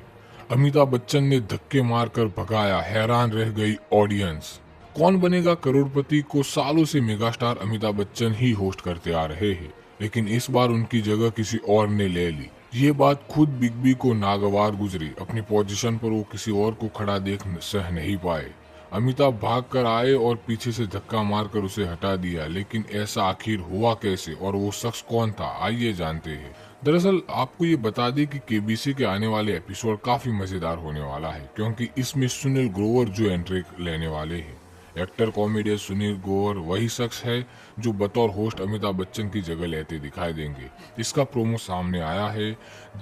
B: अमिताभ बच्चन ने धक्के मारकर भगाया, हैरान रह गई ऑडियंस। कौन बनेगा करोड़पति को सालों से मेगास्टार अमिताभ बच्चन ही होस्ट करते आ रहे हैं, लेकिन इस बार उनकी जगह किसी और ने ले ली। ये बात खुद बिग बी को नागवार गुजरी। अपनी पोजीशन पर वो किसी और को खड़ा देख सह नहीं पाए। अमिताभ भाग कर आए और पीछे से धक्का मारकर उसे हटा दिया, लेकिन ऐसा आखिर हुआ कैसे और वो शख्स कौन था, आइए जानते हैं। दरअसल आपको ये बता दें कि केबीसी के आने वाले एपिसोड काफी मजेदार होने वाला है, क्योंकि इसमें सुनील ग्रोवर जो एंट्री लेने वाले हैं। एक्टर कॉमेडियन सुनील ग्रोवर वही शख्स है जो बतौर होस्ट अमिताभ बच्चन की जगह लेते दिखाई देंगे। इसका प्रोमो सामने आया है,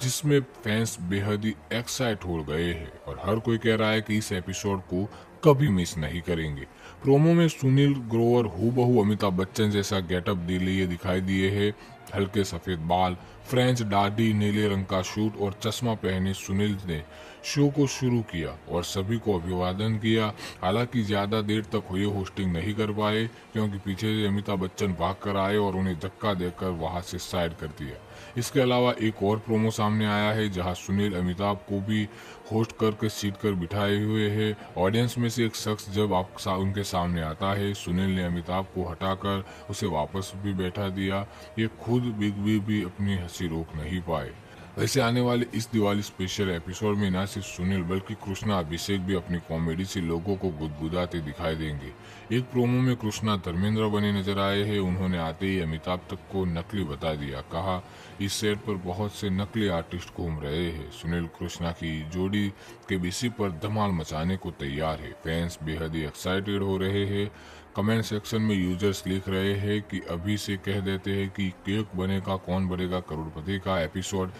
B: जिसमें फैंस बेहद ही एक्साइट हो गए हैं और हर कोई कह रहा है कि इस एपिसोड को कभी मिस नहीं करेंगे। प्रोमो में सुनील ग्रोवर हूबहू अमिताभ बच्चन जैसा गेटअप लिए दिखाई दिए है। हल्के सफेद बाल, फ्रेंच दाढ़ी, नीले रंग का सूट और चश्मा पहने सुनील ने शो को शुरू किया और सभी को अभिवादन किया। हालांकि ज्यादा देर तक हुए होस्टिंग नहीं कर पाए, क्योंकि पीछे से अमिताभ बच्चन भाग कर आए और उन्हें धक्का देकर वहां से साइड कर दिया। इसके अलावा एक और प्रोमो सामने आया है, जहां सुनील अमिताभ को भी होस्ट करके सीट कर बिठाए हुए है। ऑडियंस में से एक शख्स जब उनके सामने आता है, सुनील ने अमिताभ को हटाकर उसे वापस भी बैठा दिया। ये खुद बिग बी भी अपनी हंसी रोक नहीं पाए। वैसे आने वाले इस दिवाली स्पेशल एपिसोड में न सिर्फ सुनील बल्कि कृष्णा अभिषेक भी अपनी कॉमेडी से लोगों को गुदगुदाते दिखाई देंगे। एक प्रोमो में कृष्णा धर्मेंद्र बने नजर आए हैं। उन्होंने आते ही अमिताभ तक को नकली बता दिया। कहा इस सेट पर बहुत से नकली आर्टिस्ट घूम रहे हैं। सुनील कृष्णा की जोड़ी केबीसी पर धमाल मचाने को तैयार है। फैंस बेहद ही एक्साइटेड हो रहे हैं। कमेंट सेक्शन में यूजर्स लिख रहे हैं कि अभी से कह देते हैं कि केक बनेगा कौन बनेगा करोड़पति का एपिसोड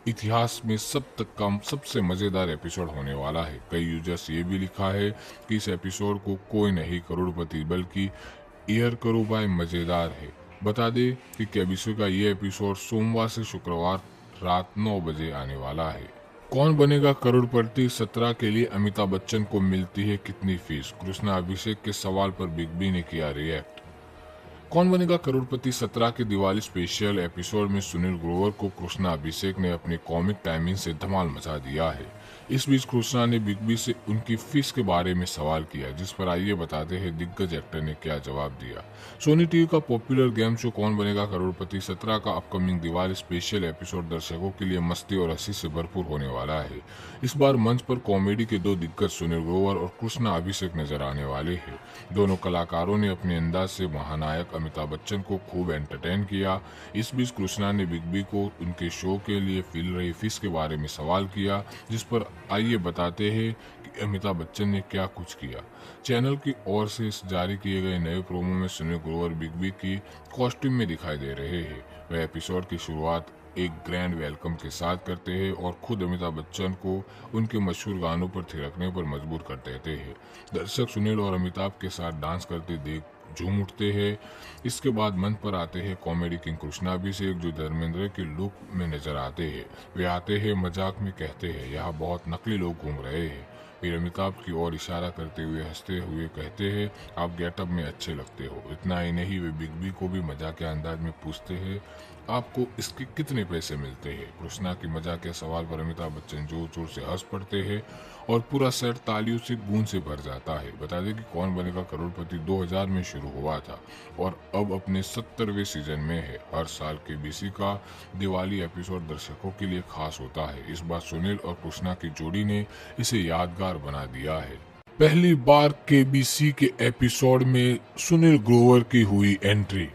B: इतिहास में सबसे मजेदार एपिसोड होने वाला है। कई यूजर्स ये भी लिखा है कि इस एपिसोड को कोई नहीं करोड़पति बल्कि एयर करो बाय मजेदार है। बता दें कि केबीसी का ये एपिसोड सोमवार से शुक्रवार रात 9 बजे आने वाला है। कौन बनेगा करोड़पति 17 के लिए अमिताभ बच्चन को मिलती है कितनी फीस? कृष्णा अभिषेक के सवाल पर बिग बी ने किया रिएक्ट। कौन बनेगा करोड़पति 17 के दिवाली स्पेशल एपिसोड में सुनील ग्रोवर को कृष्णा अभिषेक ने अपनी कॉमिक टाइमिंग से धमाल मचा दिया है। इस बीच कृष्णा ने बिग बी से उनकी फीस के बारे में सवाल किया, जिस पर आइए बताते हैं दिग्गज एक्टर ने क्या जवाब दिया। सोनी टीवी का पॉपुलर गेम शो कौन बनेगा करोड़पति 17 का अपकमिंग दिवाली स्पेशल एपिसोड दर्शकों के लिए मस्ती और हंसी से भरपूर होने वाला है। इस बार मंच पर कॉमेडी के दो दिग्गज सुनील ग्रोवर और कृष्णा अभिषेक नजर आने वाले हैं। दोनों कलाकारों ने अपने अंदाज से महानायक अमिताभ बच्चन को खूब एंटरटेन किया। इस बीच कृष्णा ने बिग बी को उनके शो के लिए मिल रही फीस के बारे में सवाल किया, जिस पर आइए बताते हैं कि अमिताभ बच्चन ने क्या कुछ किया। चैनल की ओर से जारी किए गए नए प्रोमो में सुनील ग्रोवर बिग बी की कॉस्ट्यूम में दिखाई दे रहे हैं। वह एपिसोड की शुरुआत एक ग्रैंड वेलकम के साथ करते हैं और खुद अमिताभ बच्चन को उनके मशहूर गानों पर थिरकने पर मजबूर कर देते हैं। दर्शक सुनील और अमिताभ के साथ डांस करते देख झूम उठते हैं। इसके बाद मंच पर आते हैं कॉमेडी किंग कृष्णा अभिषेक, जो धर्मेंद्र के लुक में नजर आते हैं। वे आते हैं, मजाक में कहते हैं यहाँ बहुत नकली लोग घूम रहे हैं। फिर अमिताभ की ओर इशारा करते हुए हंसते हुए कहते हैं आप गेटअप में अच्छे लगते हो। इतना ही नहीं, वे बिग बी को भी मजाक के अंदाज में पूछते हैं आपको इसके कितने पैसे मिलते हैं। कृष्णा की मजाक के सवाल पर अमिताभ बच्चन जोर जोर से हंस पड़ते हैं और पूरा सेट तालियों से गूंज से भर जाता है। बता दें कि कौन बनेगा करोड़पति 2000 में शुरू हुआ था और अब अपने 70वें सीजन में है। हर साल केबीसी का दिवाली एपिसोड दर्शकों के लिए खास होता है। इस बार सुनील और कृष्णा की जोड़ी ने इसे यादगार बना दिया है। पहली बार केबीसी के एपिसोड में सुनील ग्रोवर की हुई एंट्री।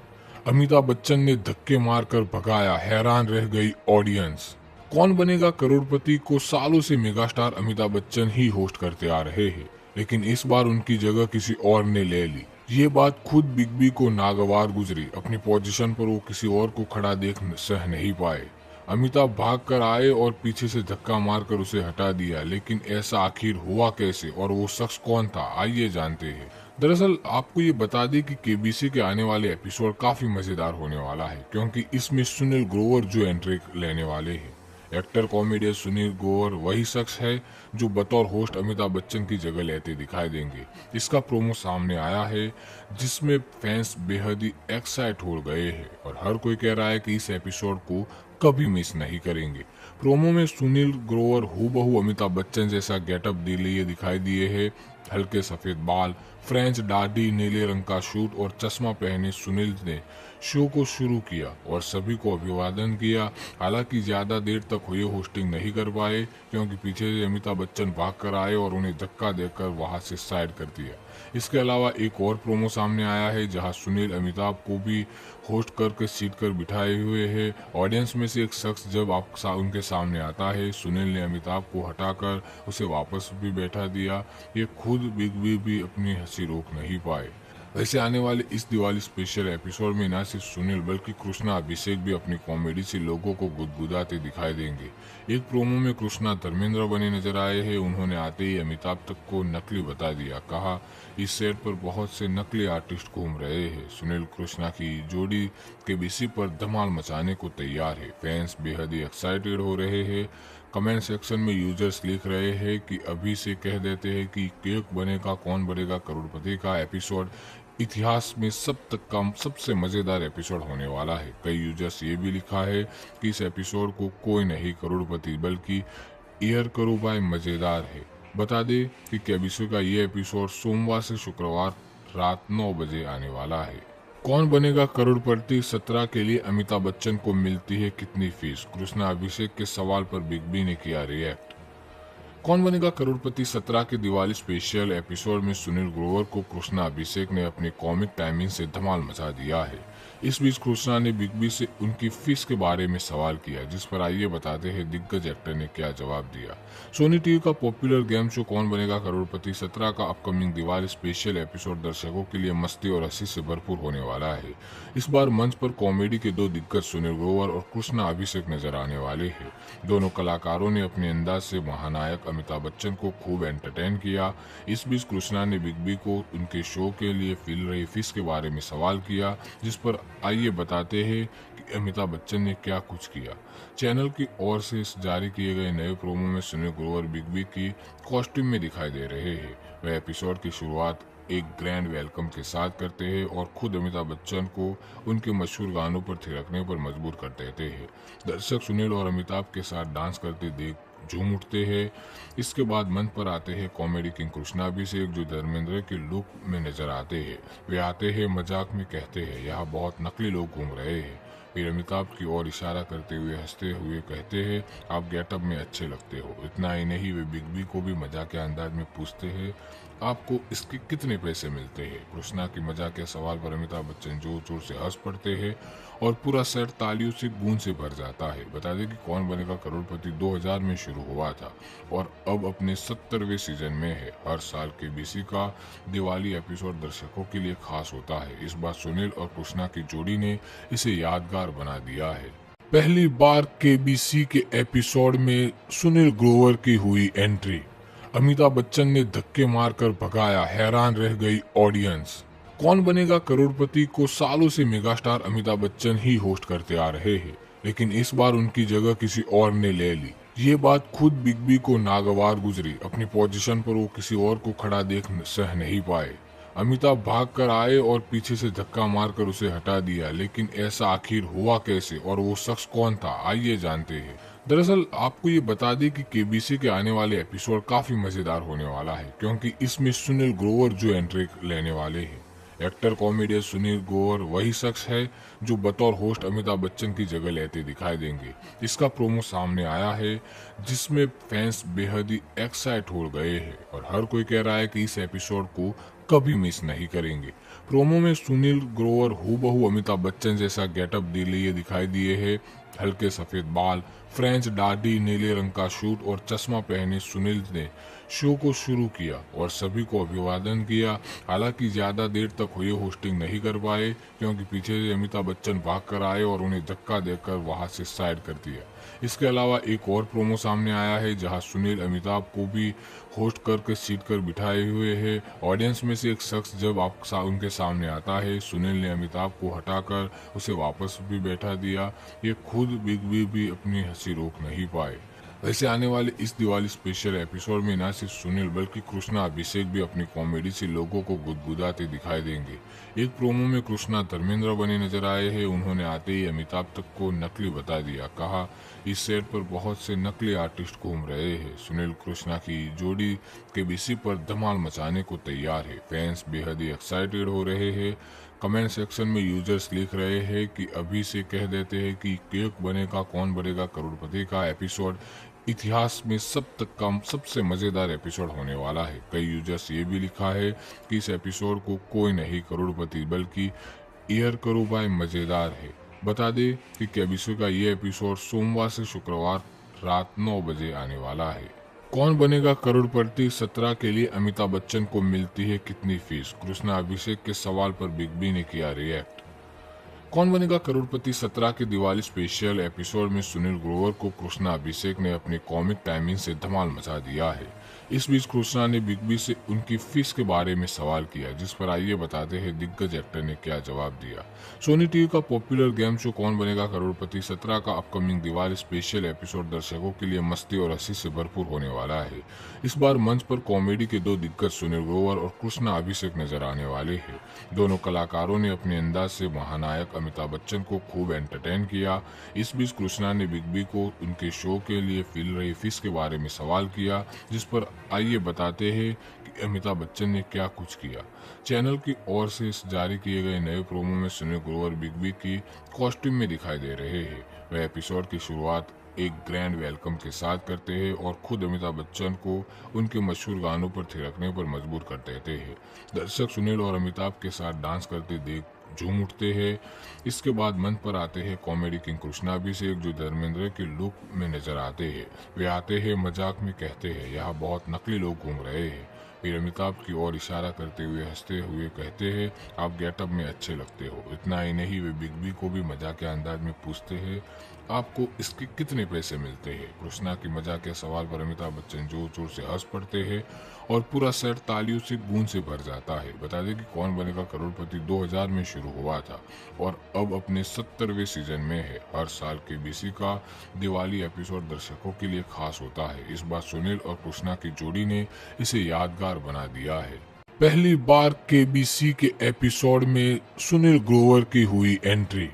B: अमिताभ बच्चन ने धक्के मारकर भगाया, हैरान रह गई ऑडियंस। कौन बनेगा करोड़पति को सालों से मेगास्टार अमिताभ बच्चन ही होस्ट करते आ रहे हैं, लेकिन इस बार उनकी जगह किसी और ने ले ली। ये बात खुद बिग बी को नागवार गुजरी। अपनी पोजीशन पर वो किसी और को खड़ा देख सह नहीं पाए। अमिताभ भाग कर आए और पीछे से धक्का मारकर उसे हटा दिया, लेकिन ऐसा आखिर हुआ कैसे और वो शख्स कौन था, आइए जानते हैं। दरअसल आपको ये बता दें कि केबीसी के आने वाले एपिसोड काफी मजेदार होने वाला है, क्योंकि इसमें सुनील ग्रोवर जो एंट्री लेने वाले हैं। एक्टर कॉमेडियन सुनील ग्रोवर वही शख्स है जो बतौर होस्ट अमिताभ बच्चन की जगह लेते दिखाई देंगे। इसका प्रोमो सामने आया है, जिसमें फैंस बेहद ही एक्साइट हो गए हैं और हर कोई कह रहा है कि इस एपिसोड को कभी मिस नहीं करेंगे। प्रोमो में सुनील ग्रोवर हूबहू अमिताभ बच्चन जैसा गेटअप लिए दिखाई दिए है। हल्के सफेद बाल, फ्रेंच दाढ़ी, नीले रंग का शूट और चश्मा पहने सुनील ने शो को शुरू किया और सभी को अभिवादन किया। हालांकि ज्यादा देर तक हुए होस्टिंग नहीं कर पाए, क्योंकि पीछे से अमिताभ बच्चन भाग कर आए और उन्हें धक्का देकर वहां से साइड कर दिया। इसके अलावा एक और प्रोमो सामने आया है, जहां सुनील अमिताभ को भी होस्ट करके सीट कर बिठाए हुए है। ऑडियंस में से एक शख्स जब उनके सामने आता है, सुनील ने अमिताभ को हटाकर उसे वापस भी बैठा दिया। ये खुद बिग बी भी अपनी हंसी रोक नहीं पाए। वैसे आने वाले इस दिवाली स्पेशल एपिसोड में न सिर्फ सुनील बल्कि कृष्णा अभिषेक भी अपनी कॉमेडी से लोगों को गुदगुदाते दिखाई देंगे। एक प्रोमो में कृष्णा धर्मेंद्र बने नजर आए हैं। उन्होंने आते ही अमिताभ तक को नकली बता दिया। कहा, इस सेट पर बहुत से नकली आर्टिस्ट घूम रहे हैं। सुनील कृष्णा की जोड़ी केबीसी पर धमाल मचाने को तैयार है। फैंस बेहद ही एक्साइटेड हो रहे हैं। कमेंट सेक्शन में यूजर्स लिख रहे हैं कि अभी से कह देते हैं कि केक बनेगा कौन बनेगा करोड़पति का एपिसोड इतिहास में सबसे मजेदार एपिसोड होने वाला है। कई यूजर्स ये भी लिखा है कि इस एपिसोड को कोई नहीं करोड़पति बल्कि ईयर करो बाय मजेदार है। बता दें कि केबीसी का ये एपिसोड सोमवार से शुक्रवार रात 9 बजे आने वाला है। कौन बनेगा करोड़पति 17 के लिए अमिताभ बच्चन को मिलती है कितनी फीस? कृष्णा अभिषेक के सवाल पर बिग बी ने किया रिएक्ट। कौन बनेगा करोड़पति 17 के दिवाली स्पेशल एपिसोड में सुनील ग्रोवर को कृष्णा अभिषेक ने अपनी कॉमिक टाइमिंग से धमाल मचा दिया है। इस बीच कृष्णा ने बिग बी से उनकी फीस के बारे में सवाल किया, जिस पर आइए बताते हैं दिग्गज एक्टर ने क्या जवाब दिया। सोनी टीवी का पॉपुलर गेम शो कौन बनेगा करोड़पति 17 का अपकमिंग दिवाली स्पेशल एपिसोड दर्शकों के लिए मस्ती और हंसी से भरपूर होने वाला है। इस बार मंच पर कॉमेडी के दो दिग्गज सुनील ग्रोवर और कृष्णा अभिषेक नजर आने वाले हैं। दोनों कलाकारों ने अपने अंदाज से महानायक अमिताभ बच्चन को खूब एंटरटेन किया। इस बीच कृष्णा ने बिग बी को उनके शो के लिए मिल रही फीस के बारे में सवाल किया, जिस पर आइए बताते हैं कि अमिताभ बच्चन ने क्या कुछ किया। चैनल की ओर से जारी किए गए नए प्रोमो में सुनील ग्रोवर बिग बी की कॉस्ट्यूम में दिखाई दे रहे हैं। वह एपिसोड की शुरुआत एक ग्रैंड वेलकम के साथ करते हैं और खुद अमिताभ बच्चन को उनके मशहूर गानों पर थिरकने पर मजबूर कर देते हैं। दर्शक सुनील और अमिताभ के साथ डांस करते देख झूम उठते हैं। इसके बाद मंच पर आते हैं कॉमेडी किंग कृष्णा अभिषेक, जो धर्मेंद्र के लुक में नजर आते हैं। वे आते हैं, मजाक में कहते हैं, यहाँ बहुत नकली लोग घूम रहे हैं। फिर अमिताभ की ओर इशारा करते हुए हंसते हुए कहते हैं, आप गेटअप में अच्छे लगते हो। इतना ही नहीं, वे बिग बी को भी मजाक के अंदाज में पूछते हैं, आपको इसके कितने पैसे मिलते हैं? कृष्णा की मजाक के सवाल पर अमिताभ बच्चन जोर जोर से हंस पड़ते हैं और पूरा सेट तालियों से गूंज से भर जाता है। बता दें कि कौन बनेगा करोड़पति 2000 में शुरू हुआ था और अब अपने 70वें सीजन में है। हर साल केबीसी का दिवाली एपिसोड दर्शकों के लिए खास होता है। इस बार सुनील और कृष्णा की जोड़ी ने इसे यादगार बना दिया है। पहली बार केबीसी के एपिसोड में सुनील ग्रोवर की हुई एंट्री। अमिताभ बच्चन ने धक्के मारकर भगाया, हैरान रह गई ऑडियंस। कौन बनेगा करोड़पति को सालों से मेगास्टार अमिताभ बच्चन ही होस्ट करते आ रहे हैं, लेकिन इस बार उनकी जगह किसी और ने ले ली। ये बात खुद बिग बी को नागवार गुजरी। अपनी पोजीशन पर वो किसी और को खड़ा देख सह नहीं पाए। अमिताभ भाग कर आए और पीछे से धक्का मारकर उसे हटा दिया, लेकिन ऐसा आखिर हुआ कैसे और वो शख्स कौन था, आइए जानते हैं। दरअसल आपको ये बता दें कि केबीसी के आने वाले एपिसोड काफी मजेदार होने वाला है, क्योंकि इसमें सुनील ग्रोवर जो एंट्री लेने वाले हैं। एक्टर कॉमेडियन सुनील ग्रोवर वही शख्स है जो बतौर होस्ट अमिताभ बच्चन की जगह लेते दिखाई देंगे। इसका प्रोमो सामने आया है जिसमें फैंस बेहद ही एक्साइट हो गए हैं और हर कोई कह रहा है कि इस एपिसोड को कभी मिस नहीं करेंगे। प्रोमो में सुनील ग्रोवर हूबहू अमिताभ बच्चन जैसा गेटअप लिए दिखाई दिए है। हल्के सफेद बाल, फ्रेंच दाढ़ी, नीले रंग का सूट और चश्मा पहने सुनील ने शो को शुरू किया और सभी को अभिवादन किया। हालांकि ज्यादा देर तक हुए होस्टिंग नहीं कर पाए क्योंकि पीछे से अमिताभ बच्चन भाग कर आए और उन्हें धक्का देकर वहां से साइड कर दिया। इसके अलावा एक और प्रोमो सामने आया है जहां सुनील अमिताभ को भी होस्ट करके सीट कर बिठाए हुए है। ऑडियंस में से एक शख्स जब उनके सामने आता है, सुनील ने अमिताभ को हटाकर उसे वापस भी बैठा दिया। ये खुद बिग बी भी अपनी हंसी रोक नहीं पाए। वैसे आने वाले इस दिवाली स्पेशल एपिसोड में न सिर्फ सुनील बल्कि कृष्णा अभिषेक भी अपनी कॉमेडी से लोगों को गुदगुदाते दिखाई देंगे। एक प्रोमो में कृष्णा धर्मेंद्र बने नजर आए हैं। उन्होंने आते ही अमिताभ तक को नकली बता दिया। कहा इस सेट पर बहुत से नकली आर्टिस्ट घूम रहे हैं। सुनील कृष्णा की जोड़ी केबीसी पर धमाल मचाने को तैयार है। फैंस बेहद ही एक्साइटेड हो रहे हैं। कमेंट सेक्शन में यूजर्स लिख रहे हैं कि अभी से कह देते हैं कि केक बनेगा कौन बनेगा करोड़पति का एपिसोड इतिहास में सबसे मजेदार एपिसोड होने वाला है। कई यूजर्स ये भी लिखा है कि इस एपिसोड को कोई नहीं करोड़पति बल्कि ईयर करो बाय मजेदार है। बता दें कि केबीसी का ये एपिसोड सोमवार से शुक्रवार रात 9 बजे आने वाला है। कौन बनेगा करोड़पति 17 के लिए अमिताभ बच्चन को मिलती है कितनी फीस? कृष्णा अभिषेक के सवाल पर बिग बी ने किया रिएक्ट। कौन बनेगा करोड़पति 17 के दिवाली स्पेशल एपिसोड में सुनील ग्रोवर को कृष्णा अभिषेक ने अपनी कॉमिक टाइमिंग से धमाल मचा दिया है। इस बीच कृष्णा ने बिग बी से उनकी फीस के बारे में सवाल किया, जिस पर आइए बताते हैं दिग्गज एक्टर ने क्या जवाब दिया। सोनी टीवी का पॉपुलर गेम शो कौन बनेगा करोड़पति 17 का अपकमिंग दिवाली स्पेशल एपिसोड दर्शकों के लिए मस्ती और हंसी से भरपूर होने वाला है। इस बार मंच पर कॉमेडी के दो दिग्गज सुनील ग्रोवर और कृष्णा अभिषेक नजर आने वाले हैं। दोनों कलाकारों ने अपने अंदाज से महानायक अमिताभ बच्चन को खूब एंटरटेन किया। इस बीच कृष्णा ने बिग बी को उनके शो के लिए मिल रही फीस के बारे में सवाल किया, जिस पर आइए बताते हैं कि अमिताभ बच्चन ने क्या कुछ किया। चैनल की ओर से जारी किए गए नए प्रोमो में सुनील ग्रोवर बिग बी की कॉस्ट्यूम में दिखाई दे रहे हैं। वह एपिसोड की शुरुआत एक ग्रैंड वेलकम के साथ करते हैं और खुद अमिताभ बच्चन को उनके मशहूर गानों पर थिरकने पर मजबूर कर देते हैं। दर्शक सुनील और अमिताभ के साथ डांस करते देख झूम उठते हैं। इसके बाद मंच पर आते हैं कॉमेडी किंग कृष्णा अभिषेक, जो धर्मेंद्र के लुक में नजर आते हैं। वे आते हैं मजाक में कहते हैं यहाँ बहुत नकली लोग घूम रहे हैं। फिर अमिताभ की ओर इशारा करते हुए हंसते हुए कहते हैं आप गेटअप में अच्छे लगते हो। इतना ही नहीं, वे बिग बी को भी मजाक के अंदाज में पूछते हैं आपको इसके कितने पैसे मिलते हैं। कृष्णा की मजाक के सवाल पर अमिताभ बच्चन जोर जोर से हंस पड़ते हैं और पूरा सेट तालियों से गूंज से भर जाता है। बता दें कि कौन बनेगा करोड़पति 2000 में शुरू हुआ था और अब अपने 70वें सीजन में है। हर साल केबीसी का दिवाली एपिसोड दर्शकों के लिए खास होता है। इस बार सुनील और कृष्णा की जोड़ी ने इसे यादगार बना दिया है। पहली बार केबीसी के एपिसोड में सुनील ग्रोवर की हुई एंट्री।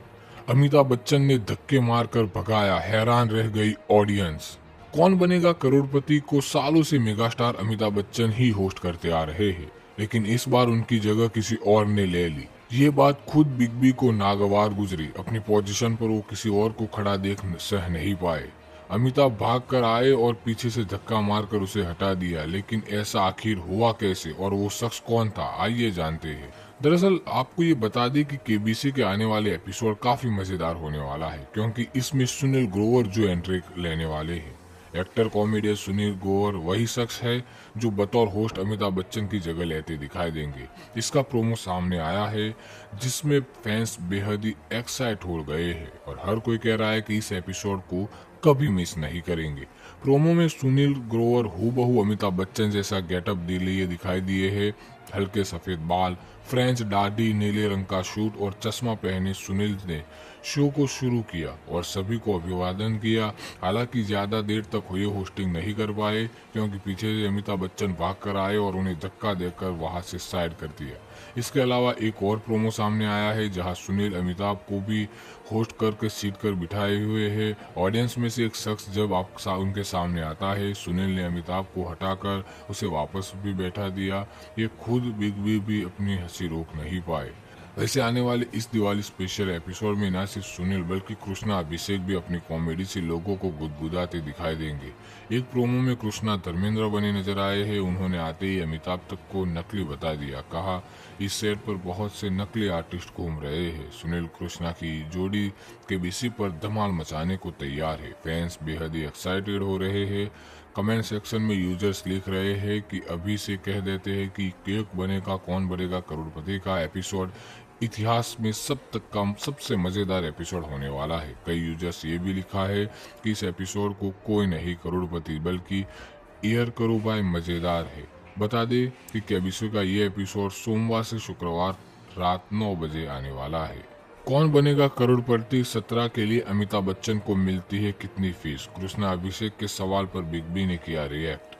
B: अमिताभ बच्चन ने धक्के मारकर भगाया, हैरान रह गई ऑडियंस। कौन बनेगा करोड़पति को सालों से मेगास्टार अमिताभ बच्चन ही होस्ट करते आ रहे हैं, लेकिन इस बार उनकी जगह किसी और ने ले ली। ये बात खुद बिग बी को नागवार गुजरी। अपनी पोजीशन पर वो किसी और को खड़ा देख सह नहीं पाए। अमिताभ भाग कर आए और पीछे से धक्का मारकर उसे हटा दिया, लेकिन ऐसा आखिर हुआ कैसे और वो शख्स कौन था, आइए जानते हैं। दरअसल आपको ये बता दें कि केबीसी के आने वाले एपिसोड काफी मजेदार होने वाला है, क्योंकि इसमें सुनील ग्रोवर जो एंट्री लेने वाले हैं। एक्टर कॉमेडियन सुनील ग्रोवर वही शख्स है जो बतौर होस्ट अमिताभ बच्चन की जगह लेते दिखाई देंगे। इसका प्रोमो सामने आया है जिसमें फैंस बेहद ही एक्साइट हो गए हैं और हर कोई कह रहा है कि इस एपिसोड को कभी मिस नहीं करेंगे। प्रोमो में सुनील ग्रोवर हूबहू अमिताभ बच्चन जैसा गेटअप लिए दिखाई दिए है। हल्के सफेद बाल, फ्रेंच दाढ़ी, नीले रंग का सूट और चश्मा पहने सुनील ने शो को शुरू किया और सभी को अभिवादन किया। हालांकि ज्यादा देर तक हुए होस्टिंग नहीं कर पाए क्योंकि पीछे से अमिताभ बच्चन भाग कर आए और उन्हें धक्का देकर वहां से साइड कर दिया। इसके अलावा एक और प्रोमो सामने आया है जहां सुनील अमिताभ को भी होस्ट करके सीट कर बिठाए हुए है। ऑडियंस में से एक शख्स जब उनके सामने आता है, सुनील ने अमिताभ को हटाकर उसे वापस भी बैठा दिया। ये खुद खुद बिग बी भी अपनी हंसी रोक नहीं पाए। वैसे आने वाले इस दिवाली स्पेशल एपिसोड में न सिर्फ सुनील बल्कि कृष्णा अभिषेक भी अपनी कॉमेडी से लोगों को गुदगुदाते दिखाई देंगे। एक प्रोमो में कृष्णा धर्मेंद्र बने नजर आए हैं। उन्होंने आते ही अमिताभ तक को नकली बता दिया। कहा, इस सेट पर बहुत से नकली आर्टिस्ट घूम रहे हैं। सुनील कृष्णा की जोड़ी केबीसी पर धमाल मचाने को तैयार है। फैंस बेहद ही एक्साइटेड हो रहे हैं। कमेंट सेक्शन में यूजर्स लिख रहे हैं कि अभी से कह देते हैं कि केक बनेगा कौन बनेगा करोड़पति का एपिसोड इतिहास में सबसे मजेदार एपिसोड होने वाला है। कई यूजर्स ये भी लिखा है कि इस एपिसोड को कोई नहीं करोड़पति बल्कि ईयर करो बाय मजेदार है। बता दें कि केबीसी का ये एपिसोड सोमवार से शुक्रवार रात 9 बजे आने वाला है। कौन बनेगा करोड़पति 17 के लिए अमिताभ बच्चन को मिलती है कितनी फीस? कृष्णा अभिषेक के सवाल पर बिग बी ने किया रिएक्ट।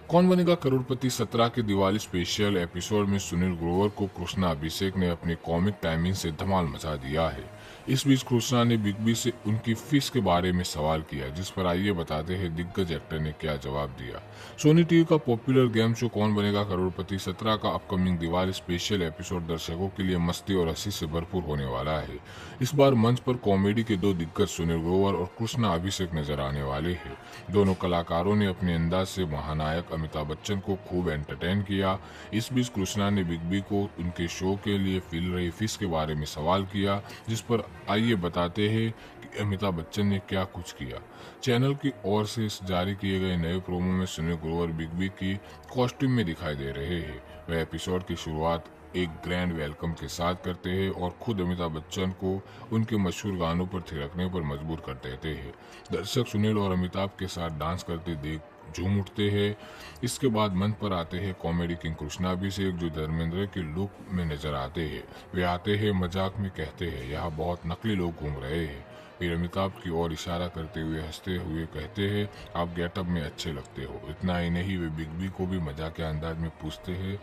B: कौन बनेगा करोड़पति 17 के दिवाली स्पेशल एपिसोड में सुनील ग्रोवर को कृष्णा अभिषेक ने अपनी कॉमिक टाइमिंग से धमाल मचा दिया है। इस बीच कृष्णा ने बिग बी से उनकी फीस के बारे में सवाल किया, जिस पर आइए बताते हैं दिग्गज एक्टर ने क्या जवाब दिया। सोनी टीवी का पॉपुलर गेम शो कौन बनेगा करोड़पति 17 का अपकमिंग दिवाली स्पेशल एपिसोड दर्शकों के लिए मस्ती और हंसी से भरपूर होने वाला है। इस बार मंच पर कॉमेडी के दो दिग्गज सुनील ग्रोवर और कृष्णा अभिषेक नजर आने वाले हैं। दोनों कलाकारों ने अपने अंदाज से महानायक अमिताभ बच्चन को खूब एंटरटेन किया। इस बीच कृष्णा ने बिग बी को उनके शो के लिए मिल रही फीस के बारे में सवाल किया, जिस पर आइए बताते हैं कि अमिताभ बच्चन ने क्या कुछ किया। चैनल की ओर से जारी किए गए नए प्रोमो में सुनील ग्रोवर बिग बी की कॉस्ट्यूम में दिखाई दे रहे हैं। वह एपिसोड की शुरुआत एक ग्रैंड वेलकम के साथ करते हैं और खुद अमिताभ बच्चन को उनके मशहूर गानों पर थिरकने पर मजबूर कर देते हैं। दर्शक सुनील और अमिताभ के साथ डांस करते देख झूम उठते हैं। इसके बाद मंच पर आते हैं कॉमेडी किंग कृष्णा अभिषेक, जो धर्मेंद्र के लुक में नजर आते हैं। वे आते हैं मजाक में कहते हैं, यहाँ बहुत नकली लोग घूम रहे हैं। फिर अमिताभ की ओर इशारा करते हुए हंसते हुए कहते हैं, आप गेटअप में अच्छे लगते हो। इतना ही नहीं, वे बिग बी को भी मजाक के अंदाज में पूछते हैं,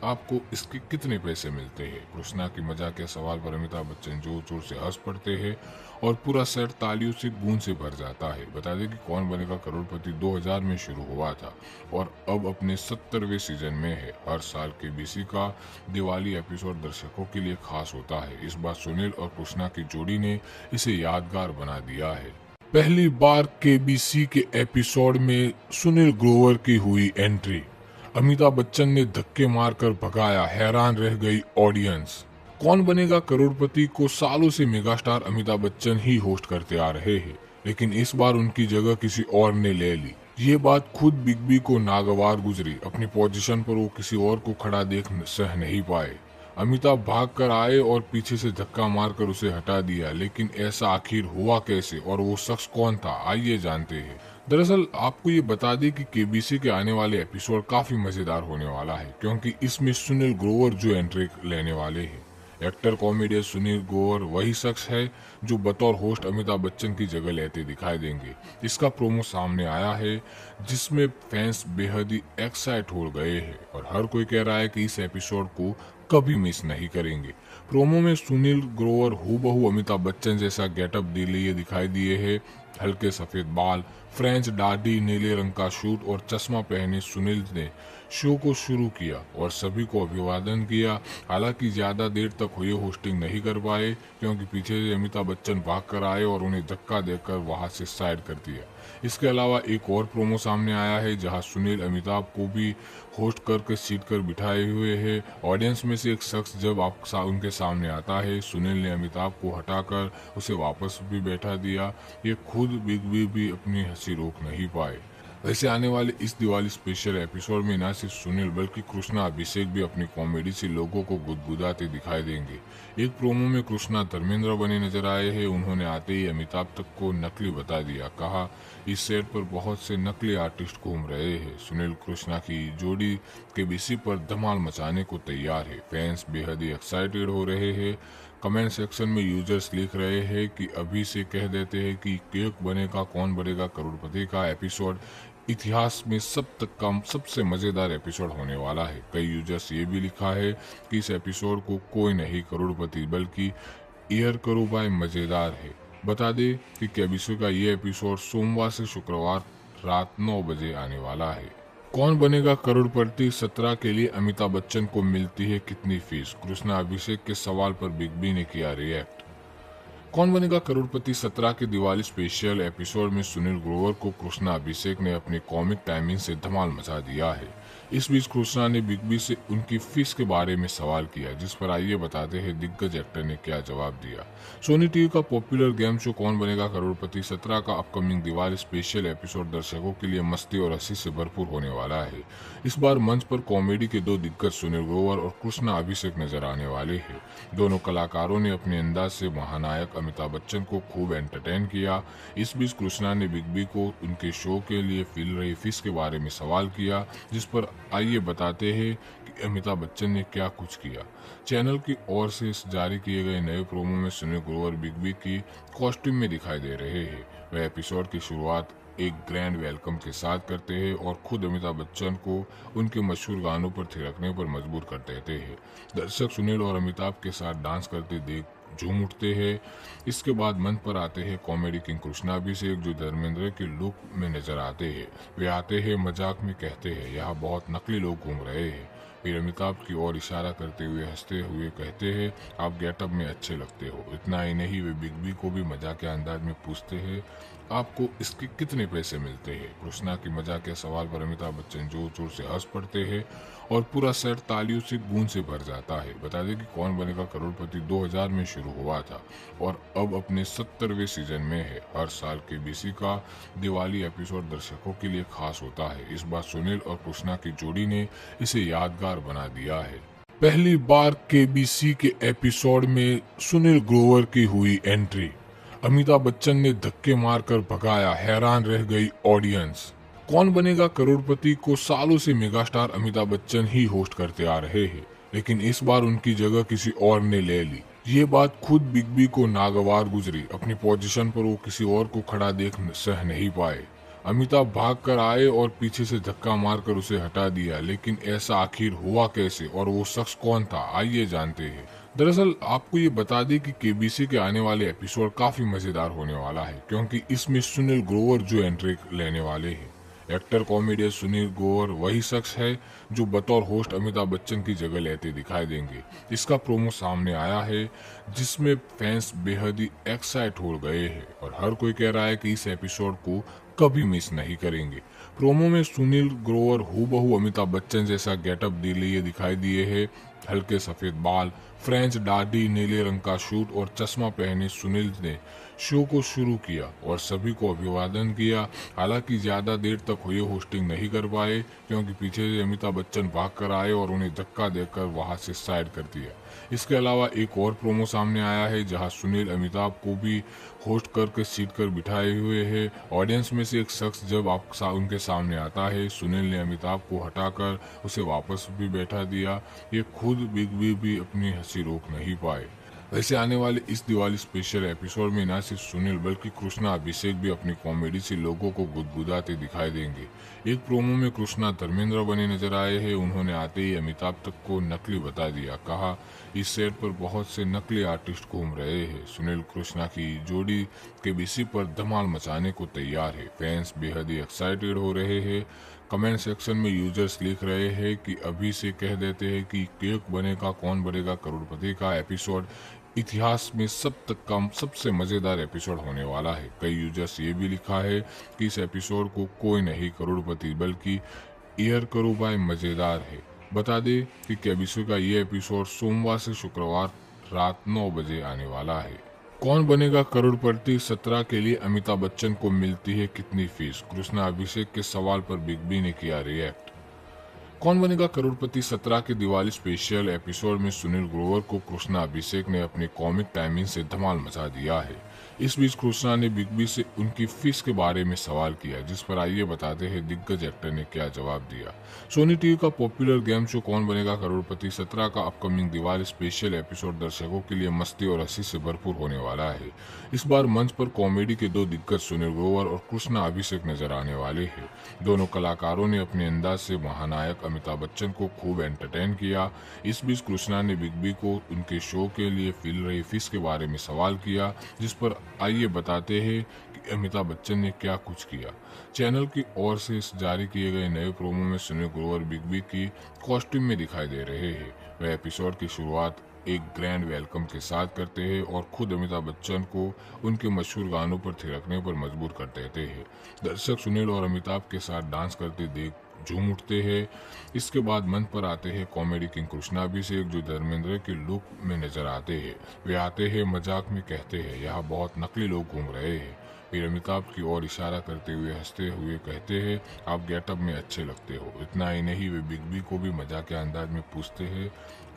B: आपको इसके कितने पैसे मिलते हैं? कृष्णा की मजाक के सवाल पर अमिताभ बच्चन जोर जोर से हंस पड़ते हैं और पूरा सेट तालियों से गूंज से भर जाता है। बता दें कि कौन बनेगा करोड़पति 2000 में शुरू हुआ था और अब अपने 70वें सीजन में है। हर साल केबीसी का दिवाली एपिसोड दर्शकों के लिए खास होता है। इस बार सुनील और कृष्णा की जोड़ी ने इसे यादगार बना दिया है। पहली बार केबीसी के एपिसोड में सुनील ग्रोवर की हुई एंट्री। अमिताभ बच्चन ने धक्के मारकर भगाया, हैरान रह गई ऑडियंस। कौन बनेगा करोड़पति को सालों से मेगास्टार अमिताभ बच्चन ही होस्ट करते आ रहे हैं, लेकिन इस बार उनकी जगह किसी और ने ले ली। ये बात खुद बिग बी को नागवार गुजरी। अपनी पोजीशन पर वो किसी और को खड़ा देख सह नहीं पाए। अमिताभ भाग कर आए और पीछे से धक्का मारकर उसे हटा दिया, लेकिन ऐसा आखिर हुआ कैसे और वो शख्स कौन था, आइए जानते हैं। दरअसल आपको ये बता दें कि केबीसी के आने वाले एपिसोड काफी मजेदार होने वाला है, क्योंकि इसमें सुनील ग्रोवर जो एंट्री लेने वाले हैं। एक्टर कॉमेडियन सुनील ग्रोवर वही शख्स है जो बतौर होस्ट अमिताभ बच्चन की जगह लेते दिखाई देंगे। इसका प्रोमो सामने आया है, जिसमें फैंस बेहद ही एक्साइट हो गए हैं और हर कोई कह रहा है कि इस एपिसोड को कभी मिस नहीं करेंगे। प्रोमो में सुनील ग्रोवर हूबहू अमिताभ बच्चन जैसा गेटअप लिए दिखाई दिए है। हल्के सफेद बाल, फ्रेंच दाढ़ी, नीले रंग का सूट और चश्मा पहने सुनील ने शो को शुरू किया और सभी को अभिवादन किया। हालांकि ज्यादा देर तक हुए होस्टिंग नहीं कर पाए, क्योंकि पीछे से अमिताभ बच्चन भाग कर आए और उन्हें धक्का देकर वहां से साइड कर दिया। इसके अलावा एक और प्रोमो सामने आया है, जहां सुनील अमिताभ को भी होस्ट करके सीट कर बिठाए हुए है। ऑडियंस में से एक शख्स जब उनके सामने आता है, सुनील ने अमिताभ को हटाकर उसे वापस भी बैठा दिया। ये खुद बिग बी भी अपनी हंसी रोक नहीं पाए। वैसे आने वाले इस दिवाली स्पेशल एपिसोड में न सिर्फ सुनील बल्कि कृष्णा अभिषेक भी अपनी कॉमेडी से लोगों को गुदगुदाते दिखाई देंगे। एक प्रोमो में कृष्णा धर्मेंद्र बने नजर आए हैं। उन्होंने आते ही अमिताभ तक को नकली बता दिया। कहा, इस सेट पर बहुत से नकली आर्टिस्ट घूम रहे हैं। सुनील कृष्णा की जोड़ी केबीसी पर धमाल मचाने को तैयार है। फैंस बेहद ही एक्साइटेड हो रहे हैं। कमेंट सेक्शन में यूजर्स लिख रहे हैं कि अभी से कह देते हैं कि केक बनेगा कौन बनेगा करोड़पति का एपिसोड इतिहास में सबसे मजेदार एपिसोड होने वाला है। कई यूजर्स ये भी लिखा है कि इस एपिसोड को कोई नहीं करोड़पति बल्कि ईयर करो बाय मजेदार है। बता दें कि केबीसी का ये एपिसोड सोमवार से शुक्रवार रात 9 बजे आने वाला है। कौन बनेगा करोड़पति 17 के लिए अमिताभ बच्चन को मिलती है कितनी फीस? कृष्णा अभिषेक के सवाल पर बिग बी ने किया रिएक्ट। कौन बनेगा करोड़पति 17 के दिवाली स्पेशल एपिसोड में सुनील ग्रोवर को कृष्णा अभिषेक ने अपनी कॉमिक टाइमिंग से धमाल मचा दिया है। इस बीच कृष्णा ने बिग बी से उनकी फीस के बारे में सवाल किया, जिस पर आइए बताते हैं दिग्गज एक्टर ने क्या जवाब दिया। सोनी टीवी का पॉपुलर गेम शो कौन बनेगा करोड़पति 17 का अपकमिंग दिवाली स्पेशल एपिसोड दर्शकों के लिए मस्ती और हंसी से भरपूर होने वाला है। इस बार मंच पर कॉमेडी के दो दिग्गज सुनील ग्रोवर और कृष्णा अभिषेक नजर आने वाले हैं। दोनों कलाकारों ने अपने अंदाज से महानायक अमिताभ बच्चन को खूब एंटरटेन किया। इस बीच कृष्णा ने बिग बी को उनके शो के लिए मिल रही फीस के बारे में सवाल किया, जिस पर आइए बताते हैं कि अमिताभ बच्चन ने क्या कुछ किया। चैनल की ओर से जारी किए गए नए प्रोमो में सुनील ग्रोवर बिग बी की कॉस्ट्यूम में दिखाई दे रहे हैं। वह एपिसोड की शुरुआत एक ग्रैंड वेलकम के साथ करते हैं और खुद अमिताभ बच्चन को उनके मशहूर गानों पर थिरकने पर मजबूर कर देते हैं। दर्शक सुनील और अमिताभ के साथ डांस करते देख झूम उठते हैं। इसके बाद मंच पर आते हैं कॉमेडी किंग कृष्णा अभिषेक, जो धर्मेंद्र के लुक में नजर आते हैं। वे आते हैं मजाक में कहते हैं, यहाँ बहुत नकली लोग घूम रहे हैं। फिर अमिताभ की ओर इशारा करते हुए हंसते हुए कहते हैं, आप गेटअप में अच्छे लगते हो। इतना ही नहीं, वे बिग बी को भी मजाक के अंदाज में पूछते हैं, आपको इसके कितने पैसे मिलते हैं? कृष्णा की मजाक के सवाल पर अमिताभ बच्चन जोर जोर से हंस पड़ते हैं और पूरा सेट तालियों से गूंज से भर जाता है। बता दें कि कौन बनेगा करोड़पति 2000 में शुरू हुआ था और अब अपने 70वें सीजन में है। हर साल केबीसी का दिवाली एपिसोड दर्शकों के लिए खास होता है। इस बार सुनील और कृष्णा की जोड़ी ने इसे यादगार बना दिया है। पहली बार केबीसी के एपिसोड में सुनील ग्रोवर की हुई एंट्री। अमिताभ बच्चन ने धक्के मारकर भगाया, हैरान रह गई ऑडियंस। कौन बनेगा करोड़पति को सालों से मेगास्टार अमिताभ बच्चन ही होस्ट करते आ रहे हैं, लेकिन इस बार उनकी जगह किसी और ने ले ली। ये बात खुद बिग बी को नागवार गुजरी। अपनी पोजीशन पर वो किसी और को खड़ा देख सह नहीं पाए। अमिताभ भाग कर आए और पीछे से धक्का मारकर उसे हटा दिया, लेकिन ऐसा आखिर हुआ कैसे और वो शख्स कौन था, आइए जानते हैं। दरअसल आपको ये बता दें कि केबीसी के आने वाले एपिसोड काफी मजेदार होने वाला है, क्योंकि इसमें सुनील ग्रोवर जो एंट्री लेने वाले हैं। एक्टर कॉमेडियन सुनील ग्रोवर वही शख्स है जो बतौर होस्ट अमिताभ बच्चन की जगह लेते दिखाई देंगे। इसका प्रोमो सामने आया है, जिसमें फैंस बेहद ही एक्साइट हो गए हैं और हर कोई कह रहा है कि इस एपिसोड को कभी मिस नहीं करेंगे। प्रोमो में सुनील ग्रोवर हूबहू अमिताभ बच्चन जैसा गेटअप लिए दिखाई दिए हैं। हल्के सफेद बाल, फ्रेंच दाढ़ी, नीले रंग का शूट और चश्मा पहने सुनील ने शो को शुरू किया और सभी को अभिवादन किया। हालांकि ज्यादा देर तक ये होस्टिंग नहीं कर पाए, क्योंकि पीछे से अमिताभ बच्चन भाग कर आए और उन्हें धक्का देकर वहां से साइड कर दिया। इसके अलावा एक और प्रोमो सामने आया है, जहां सुनील अमिताभ को भी होस्ट करके सीट कर बिठाए हुए है। ऑडियंस में से एक शख्स जब उनके सामने आता है, सुनील ने अमिताभ को हटाकर उसे वापस भी बैठा दिया। ये खुद बिग बी भी अपनी हंसी रोक नहीं पाए। वैसे आने वाले इस दिवाली स्पेशल एपिसोड में न सिर्फ सुनील बल्कि कृष्णा अभिषेक भी अपनी कॉमेडी से लोगों को गुदगुदाते दिखाई देंगे। एक प्रोमो में कृष्णा धर्मेंद्र बने नजर आए हैं। उन्होंने आते ही अमिताभ तक को नकली बता दिया। कहा, इस सेट पर बहुत से नकली आर्टिस्ट घूम रहे हैं। सुनील कृष्णा की जोड़ी केबीसी पर धमाल मचाने को तैयार है। फैंस बेहद ही एक्साइटेड हो रहे हैं। कमेंट सेक्शन में यूजर्स लिख रहे हैं कि अभी से कह देते हैं कि केक बनेगा कौन बनेगा करोड़पति का एपिसोड इतिहास में सबसे मजेदार एपिसोड होने वाला है। कई यूजर्स ये भी लिखा है कि इस एपिसोड को कोई नहीं करोड़पति बल्कि एयर करो बाय मजेदार है। बता दें कि केबीसी का ये एपिसोड सोमवार से शुक्रवार रात 9 बजे आने वाला है। कौन बनेगा करोड़पति 17 के लिए अमिताभ बच्चन को मिलती है कितनी फीस? कृष्णा अभिषेक के सवाल पर बिग बी ने किया रिएक्ट। कौन बनेगा करोड़पति 17 के दिवाली स्पेशल एपिसोड में सुनील ग्रोवर को कृष्णा अभिषेक ने अपनी कॉमिक टाइमिंग से धमाल मचा दिया है। इस बीच कृष्णा ने बिग बी से उनकी फीस के बारे में सवाल किया, जिस पर आइए बताते हैं दिग्गज एक्टर ने क्या जवाब दिया। सोनी टीवी का पॉपुलर गेम शो कौन बनेगा करोड़पति 17 का अपकमिंग दिवाली स्पेशल एपिसोड दर्शकों के लिए मस्ती और हंसी से भरपूर होने वाला है। इस बार मंच पर कॉमेडी के दो दिग्गज सुनील ग्रोवर और कृष्णा अभिषेक नजर आने वाले हैं। दोनों कलाकारों ने अपने अंदाज से महानायक अमिताभ बच्चन को खूब एंटरटेन किया। इस बीच कृष्णा ने बिग बी को उनके शो के लिए मिल रही फीस के बारे में सवाल किया, जिस पर आइए बताते हैं कि अमिताभ बच्चन ने क्या कुछ किया। चैनल की ओर से जारी किए गए नए प्रोमो में सुनील ग्रोवर बिग बी की कॉस्ट्यूम में दिखाई दे रहे हैं। वह एपिसोड की शुरुआत एक ग्रैंड वेलकम के साथ करते हैं और खुद अमिताभ बच्चन को उनके मशहूर गानों पर थिरकने पर मजबूर कर देते हैं। दर्शक सुनील और अमिताभ के साथ डांस करते देख झूम उठते हैं। इसके बाद मंच पर आते हैं कॉमेडी किंग कृष्णा अभिषेक, जो धर्मेंद्र के लुक में नजर आते हैं। वे आते हैं, मजाक में कहते हैं यहाँ बहुत नकली लोग घूम रहे हैं। फिर अमिताभ की ओर इशारा करते हुए हंसते हुए कहते हैं आप गेटअप में अच्छे लगते हो। इतना ही नहीं, वे बिग बी को भी मजाक के अंदाज में पूछते हैं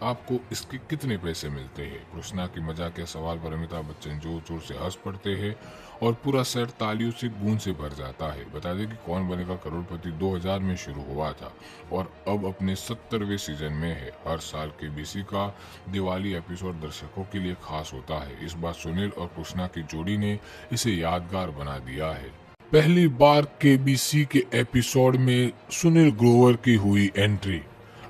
B: आपको इसके कितने पैसे मिलते हैं। कृष्णा की मजाक के सवाल पर अमिताभ बच्चन जोर जोर से हंस पड़ते हैं और पूरा सेट तालियों से गूंज से भर जाता है। बता दें कि कौन बनेगा करोड़पति 2000 में शुरू हुआ था और अब अपने 70वें सीजन में है। हर साल केबीसी का दिवाली एपिसोड दर्शकों के लिए खास होता है। इस बार सुनील और कृष्णा की जोड़ी ने इसे यादगार बना दिया है। पहली बार केबीसी के एपिसोड में सुनील ग्रोवर की हुई एंट्री।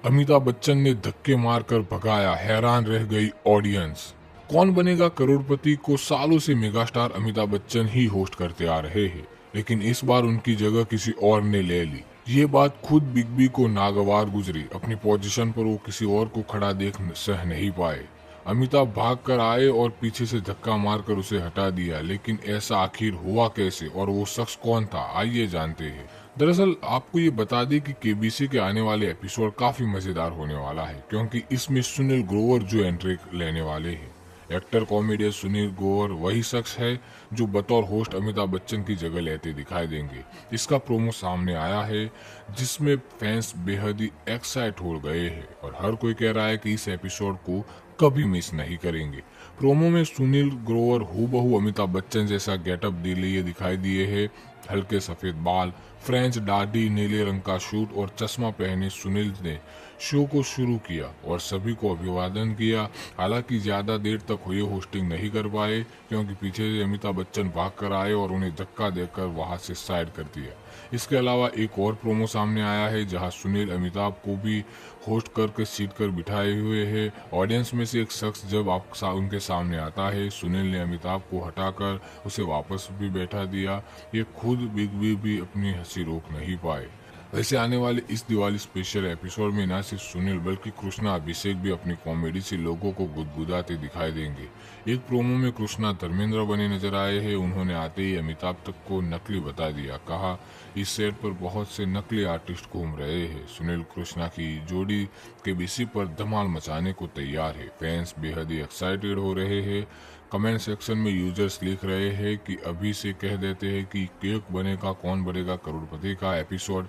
B: अमिताभ बच्चन ने धक्के मारकर भगाया, हैरान रह गई ऑडियंस। कौन बनेगा करोड़पति को सालों से मेगास्टार अमिताभ बच्चन ही होस्ट करते आ रहे हैं, लेकिन इस बार उनकी जगह किसी और ने ले ली। ये बात खुद बिग बी को नागवार गुजरी। अपनी पोजीशन पर वो किसी और को खड़ा देख सह नहीं पाए। अमिताभ भाग कर आए और पीछे से धक्का मारकर उसे हटा दिया, लेकिन ऐसा आखिर हुआ कैसे और वो शख्स कौन था, आइए जानते हैं। दरअसल आपको ये बता दें कि केबीसी के आने वाले एपिसोड काफी मजेदार होने वाला है, क्योंकि इसमें सुनील ग्रोवर जो एंट्री लेने वाले हैं। एक्टर कॉमेडियन सुनील ग्रोवर वही शख्स है जो बतौर होस्ट अमिताभ बच्चन की जगह लेते दिखाई देंगे। इसका प्रोमो सामने आया है, जिसमें फैंस बेहद ही एक्साइट हो गए हैं और हर कोई कह रहा है कि इस एपिसोड को कभी मिस नहीं करेंगे। प्रोमो में सुनील ग्रोवर हूबहू अमिताभ बच्चन जैसा गेटअप लिए दिखाई दिए है। हल्के सफेद बाल, फ्रेंच दाढ़ी, नीले रंग का शूट और चश्मा पहने सुनील ने शो को शुरू किया और सभी को अभिवादन किया। हालांकि ज्यादा देर तक हुए होस्टिंग नहीं कर पाए, क्योंकि पीछे से अमिताभ बच्चन भाग कर आए और उन्हें धक्का देकर वहां से साइड कर दिया। इसके अलावा एक और प्रोमो सामने आया है, जहां सुनील अमिताभ को भी होस्ट करके सीट कर बिठाए हुए है। ऑडियंस में से एक शख्स जब उनके सामने आता है, सुनील ने अमिताभ को हटाकर उसे वापस भी बैठा दिया। ये खुद बिग बी भी अपनी हंसी रोक नहीं पाए। वैसे आने वाले इस दिवाली स्पेशल एपिसोड में न सिर्फ सुनील बल्कि कृष्णा अभिषेक भी अपनी कॉमेडी से लोगों को गुदगुदाते दिखाई देंगे। एक प्रोमो में कृष्णा धर्मेंद्र बने नजर आए हैं। उन्होंने आते ही अमिताभ तक को नकली बता दिया। कहा इस सेट पर बहुत से नकली आर्टिस्ट घूम रहे हैं। सुनील कृष्णा की जोड़ी केबीसी पर धमाल मचाने को तैयार है। फैंस बेहद ही एक्साइटेड हो रहे हैं। कमेंट सेक्शन में यूजर्स लिख रहे हैं कि अभी से कह देते हैं कि केक बनेगा कौन बनेगा करोड़पति का एपिसोड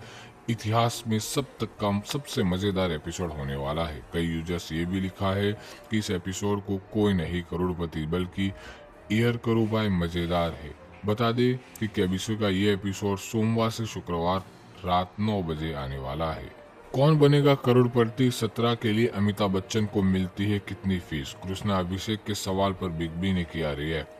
B: इतिहास में सबसे मजेदार एपिसोड होने वाला है। कई यूजर्स ये भी लिखा है कि इस एपिसोड को कोई नहीं करोड़पति बल्कि ईयर करो बाय मजेदार है। बता दें कि केबीसी का ये एपिसोड सोमवार से शुक्रवार रात 9 बजे आने वाला है। कौन बनेगा करोड़पति 17 के लिए अमिताभ बच्चन को मिलती है कितनी फीस? कृष्णा अभिषेक के सवाल पर बिग बी ने किया रिएक्ट।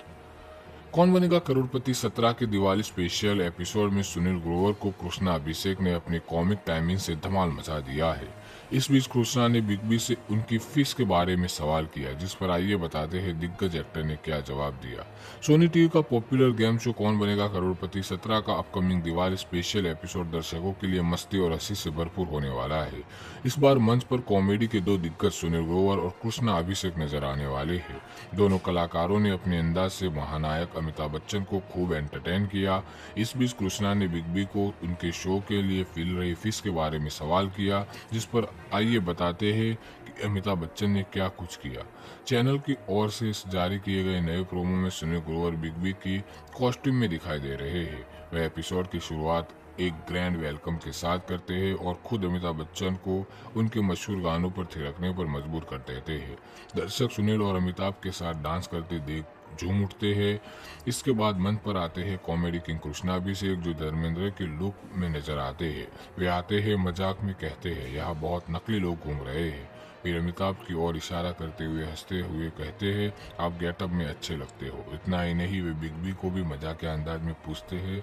B: कौन बनेगा करोड़पति 17 के दिवाली स्पेशल एपिसोड में सुनील ग्रोवर को कृष्णा अभिषेक ने अपनी कॉमिक टाइमिंग से धमाल मचा दिया है। इस बीच कृष्णा ने बिग बी से उनकी फीस के बारे में सवाल किया, जिस पर आइए बताते हैं दिग्गज एक्टर ने क्या जवाब दिया। सोनी टीवी का पॉपुलर गेम शो कौन बनेगा करोड़पति 17 का अपकमिंग दिवाली स्पेशल एपिसोड दर्शकों के लिए मस्ती और हंसी से भरपूर होने वाला है। इस बार मंच पर कॉमेडी के दो दिग्गज सुनील ग्रोवर और कृष्णा अभिषेक नजर आने वाले हैं। दोनों कलाकारों ने अपने अंदाज से महानायक अमिताभ बच्चन को खूब एंटरटेन किया। इस बीच कृष्णा ने बिग बी को उनके शो के लिए मिल रही फीस के बारे में सवाल किया, जिस पर आइए बताते हैं कि अमिताभ बच्चन ने क्या कुछ किया। चैनल की ओर से जारी किए गए नए प्रोमो में सुनील ग्रोवर बिग बी की कॉस्ट्यूम में दिखाई दे रहे हैं। वह एपिसोड की शुरुआत एक ग्रैंड वेलकम के साथ करते हैं और खुद अमिताभ बच्चन को उनके मशहूर गानों पर थिरकने पर मजबूर कर देते हैं। दर्शक सुनील और अमिताभ के साथ डांस करते देख झूम उठते हैं। इसके बाद मंच पर आते हैं कॉमेडी किंग कृष्णा अभिषेक, जो धर्मेंद्र के लुक में नजर आते हैं। वे आते हैं, मजाक में कहते हैं यहाँ बहुत नकली लोग घूम रहे हैं। फिर अमिताभ की ओर इशारा करते हुए हंसते हुए कहते हैं आप गेटअप में अच्छे लगते हो। इतना ही नहीं, वे बिग बी को भी मजाक के अंदाज में पूछते हैं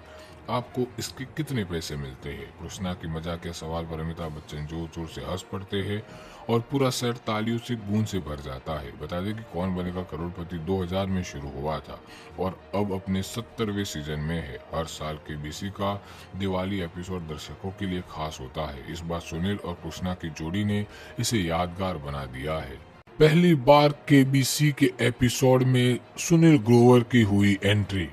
B: आपको इसके कितने पैसे मिलते हैं? कृष्णा की मजाक के सवाल पर अमिताभ बच्चन जोर जोर से हंस पड़ते हैं और पूरा सेट तालियों से गूंज से भर जाता है। बता दें कि कौन बनेगा करोड़पति 2000 में शुरू हुआ था और अब अपने 70वें सीजन में है। हर साल केबीसी का दिवाली एपिसोड दर्शकों के लिए खास होता है। इस बार सुनील और कृष्णा की जोड़ी ने इसे यादगार बना दिया है। पहली बार केबीसी के एपिसोड में सुनील ग्रोवर की हुई एंट्री।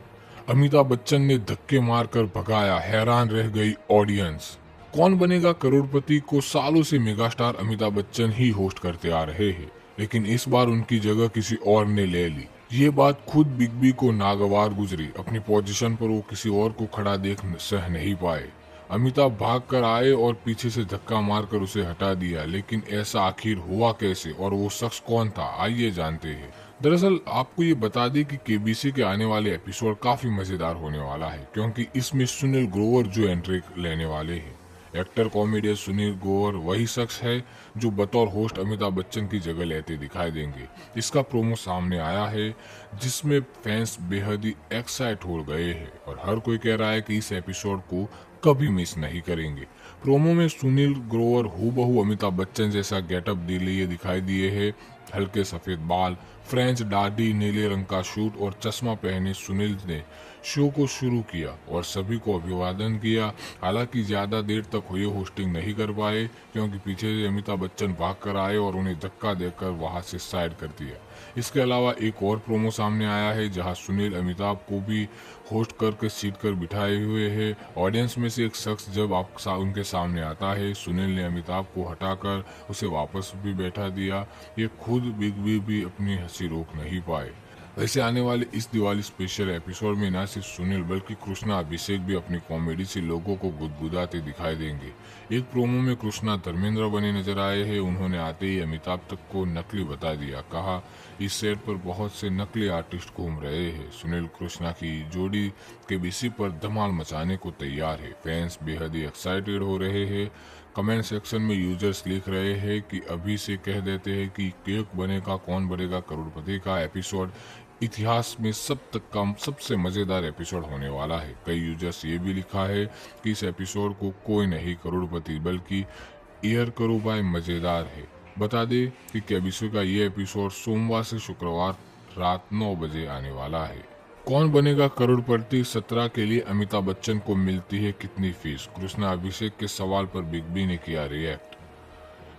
B: अमिताभ बच्चन ने धक्के मारकर भगाया, हैरान रह गई ऑडियंस। कौन बनेगा करोड़पति को सालों से मेगास्टार अमिताभ बच्चन ही होस्ट करते आ रहे हैं, लेकिन इस बार उनकी जगह किसी और ने ले ली। ये बात खुद बिग बी को नागवार गुजरी। अपनी पोजीशन पर वो किसी और को खड़ा देख सह नहीं पाए। अमिताभ भाग कर आए और पीछे से धक्का मारकर उसे हटा दिया, लेकिन ऐसा आखिर हुआ कैसे और वो शख्स कौन था, आइए जानते हैं। दरअसल आपको ये बता दें कि केबीसी के आने वाले एपिसोड काफी मजेदार होने वाला है, क्योंकि इसमें सुनील ग्रोवर जो एंट्री लेने वाले हैं। एक्टर कॉमेडियन सुनील ग्रोवर वही शख्स है जो बतौर होस्ट अमिताभ बच्चन की जगह लेते दिखाई देंगे। इसका प्रोमो सामने आया है, जिसमें फैंस बेहद ही एक्साइट हो गए हैं और हर कोई कह रहा है कि इस एपिसोड को कभी मिस नहीं करेंगे। प्रोमो में सुनील ग्रोवर हूबहू अमिताभ बच्चन जैसा गेटअप लिए दिखाई दिए है। हल्के सफेद बाल, फ्रेंच दाढ़ी, नीले रंग का शूट और चश्मा पहने सुनील ने शो को शुरू किया और सभी को अभिवादन किया। हालांकि ज्यादा देर तक हुए होस्टिंग नहीं कर पाए, क्योंकि पीछे से अमिताभ बच्चन भाग कर आए और उन्हें धक्का देकर वहां से साइड कर दिया। इसके अलावा एक और प्रोमो सामने आया है, जहां सुनील अमिताभ को भी होस्ट करके सीट कर बिठाए हुए है। ऑडियंस में से एक शख्स जब उनके सामने आता है, सुनील ने अमिताभ को हटाकर उसे वापस भी बैठा दिया। ये खुद बिग बी भी अपनी हंसी रोक नहीं पाए। वैसे आने वाले इस दिवाली स्पेशल एपिसोड में न सिर्फ सुनील बल्कि कृष्णा अभिषेक भी अपनी कॉमेडी से लोगों को गुदगुदाते दिखाई देंगे। एक प्रोमो में कृष्णा धर्मेंद्र बने नजर आए हैं। उन्होंने आते ही अमिताभ तक को नकली बता दिया। कहा, इस सेट पर बहुत से नकली आर्टिस्ट घूम रहे हैं। सुनील कृष्णा की जोड़ी केबीसी पर धमाल मचाने को तैयार है। फैंस बेहद ही एक्साइटेड हो रहे हैं। कमेंट सेक्शन में यूजर्स लिख रहे हैं कि अभी से कह देते हैं कि केक बनेगा कौन बनेगा करोड़पति का एपिसोड इतिहास में सबसे मजेदार एपिसोड होने वाला है। कई यूजर्स ये भी लिखा है कि इस एपिसोड को कोई नहीं करोड़पति बल्कि एयर करो बाय मजेदार है। बता दें कि केबीसी का ये एपिसोड सोमवार से शुक्रवार रात 9 बजे आने वाला है। कौन बनेगा करोड़पति 17 के लिए अमिताभ बच्चन को मिलती है कितनी फीस? कृष्णा अभिषेक के सवाल पर बिग बी ने किया रिएक्ट।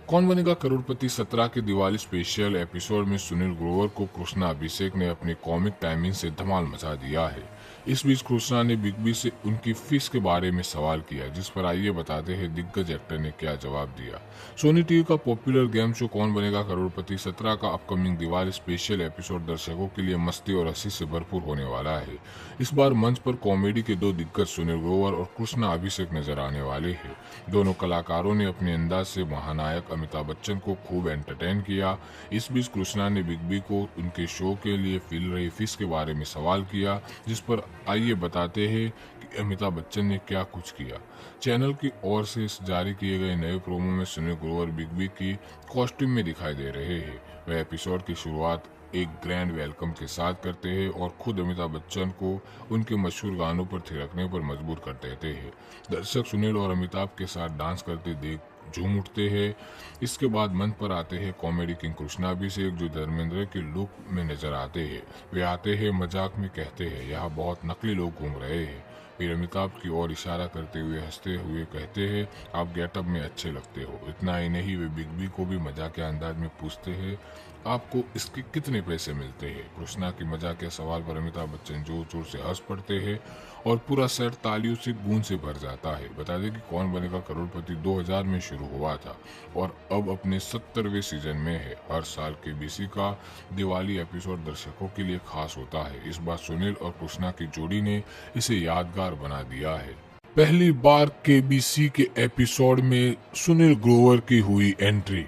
B: कौन बनेगा करोड़पति 17 के दिवाली स्पेशल एपिसोड में सुनील ग्रोवर को कृष्णा अभिषेक ने अपनी कॉमिक टाइमिंग से धमाल मचा दिया है। इस बीच कृष्णा ने बिग बी से उनकी फीस के बारे में सवाल किया, जिस पर आइए बताते हैं दिग्गज एक्टर ने क्या जवाब दिया। सोनी टीवी का पॉपुलर गेम शो कौन बनेगा करोड़पति 17 का अपकमिंग दिवाली स्पेशल एपिसोड दर्शकों के लिए मस्ती और हंसी से भरपूर होने वाला है। इस बार मंच पर कॉमेडी के दो दिग्गज सुनील ग्रोवर और कृष्णा अभिषेक नजर आने वाले हैं। दोनों कलाकारों ने अपने अंदाज से महानायक अमिताभ बच्चन को खूब एंटरटेन किया। इस बीच कृष्णा ने बिग बी को उनके शो के लिए मिल रही फीस के बारे में सवाल किया, जिस पर आइए बताते हैं कि अमिताभ बच्चन ने क्या कुछ किया। चैनल की ओर से जारी किए गए नए प्रोमो में सुनील ग्रोवर बिग बी की कॉस्ट्यूम में दिखाई दे रहे हैं। वह एपिसोड की शुरुआत एक ग्रैंड वेलकम के साथ करते हैं और खुद अमिताभ बच्चन को उनके मशहूर गानों पर थिरकने पर मजबूर कर देते हैं। दर्शक सुनील और अमिताभ के साथ डांस करते देख झूम उठते हैं। इसके बाद मंच पर आते हैं कॉमेडी किंग कृष्णा अभिषेक, जो धर्मेंद्र के लुक में नजर आते हैं। वे आते हैं, मजाक में कहते हैं, यहाँ बहुत नकली लोग घूम रहे हैं। फिर अमिताभ की ओर इशारा करते हुए हंसते हुए कहते हैं, आप गेटअप में अच्छे लगते हो। इतना ही नहीं, वे बिग बी को भी मजाक के अंदाज में पूछते हैं, आपको इसके कितने पैसे मिलते हैं? कृष्णा की मजाक के सवाल पर अमिताभ बच्चन जोर जोर से हंस पड़ते हैं और पूरा सेट तालियों से गूंज से भर जाता है। बता दें कि कौन बनेगा करोड़पति 2000 में शुरू हुआ था और अब अपने 70वें सीजन में है। हर साल केबीसी का दिवाली एपिसोड दर्शकों के लिए खास होता है। इस बार सुनील और कृष्णा की जोड़ी ने इसे यादगार बना दिया है। पहली बार केबीसी के एपिसोड में सुनील ग्रोवर की हुई एंट्री।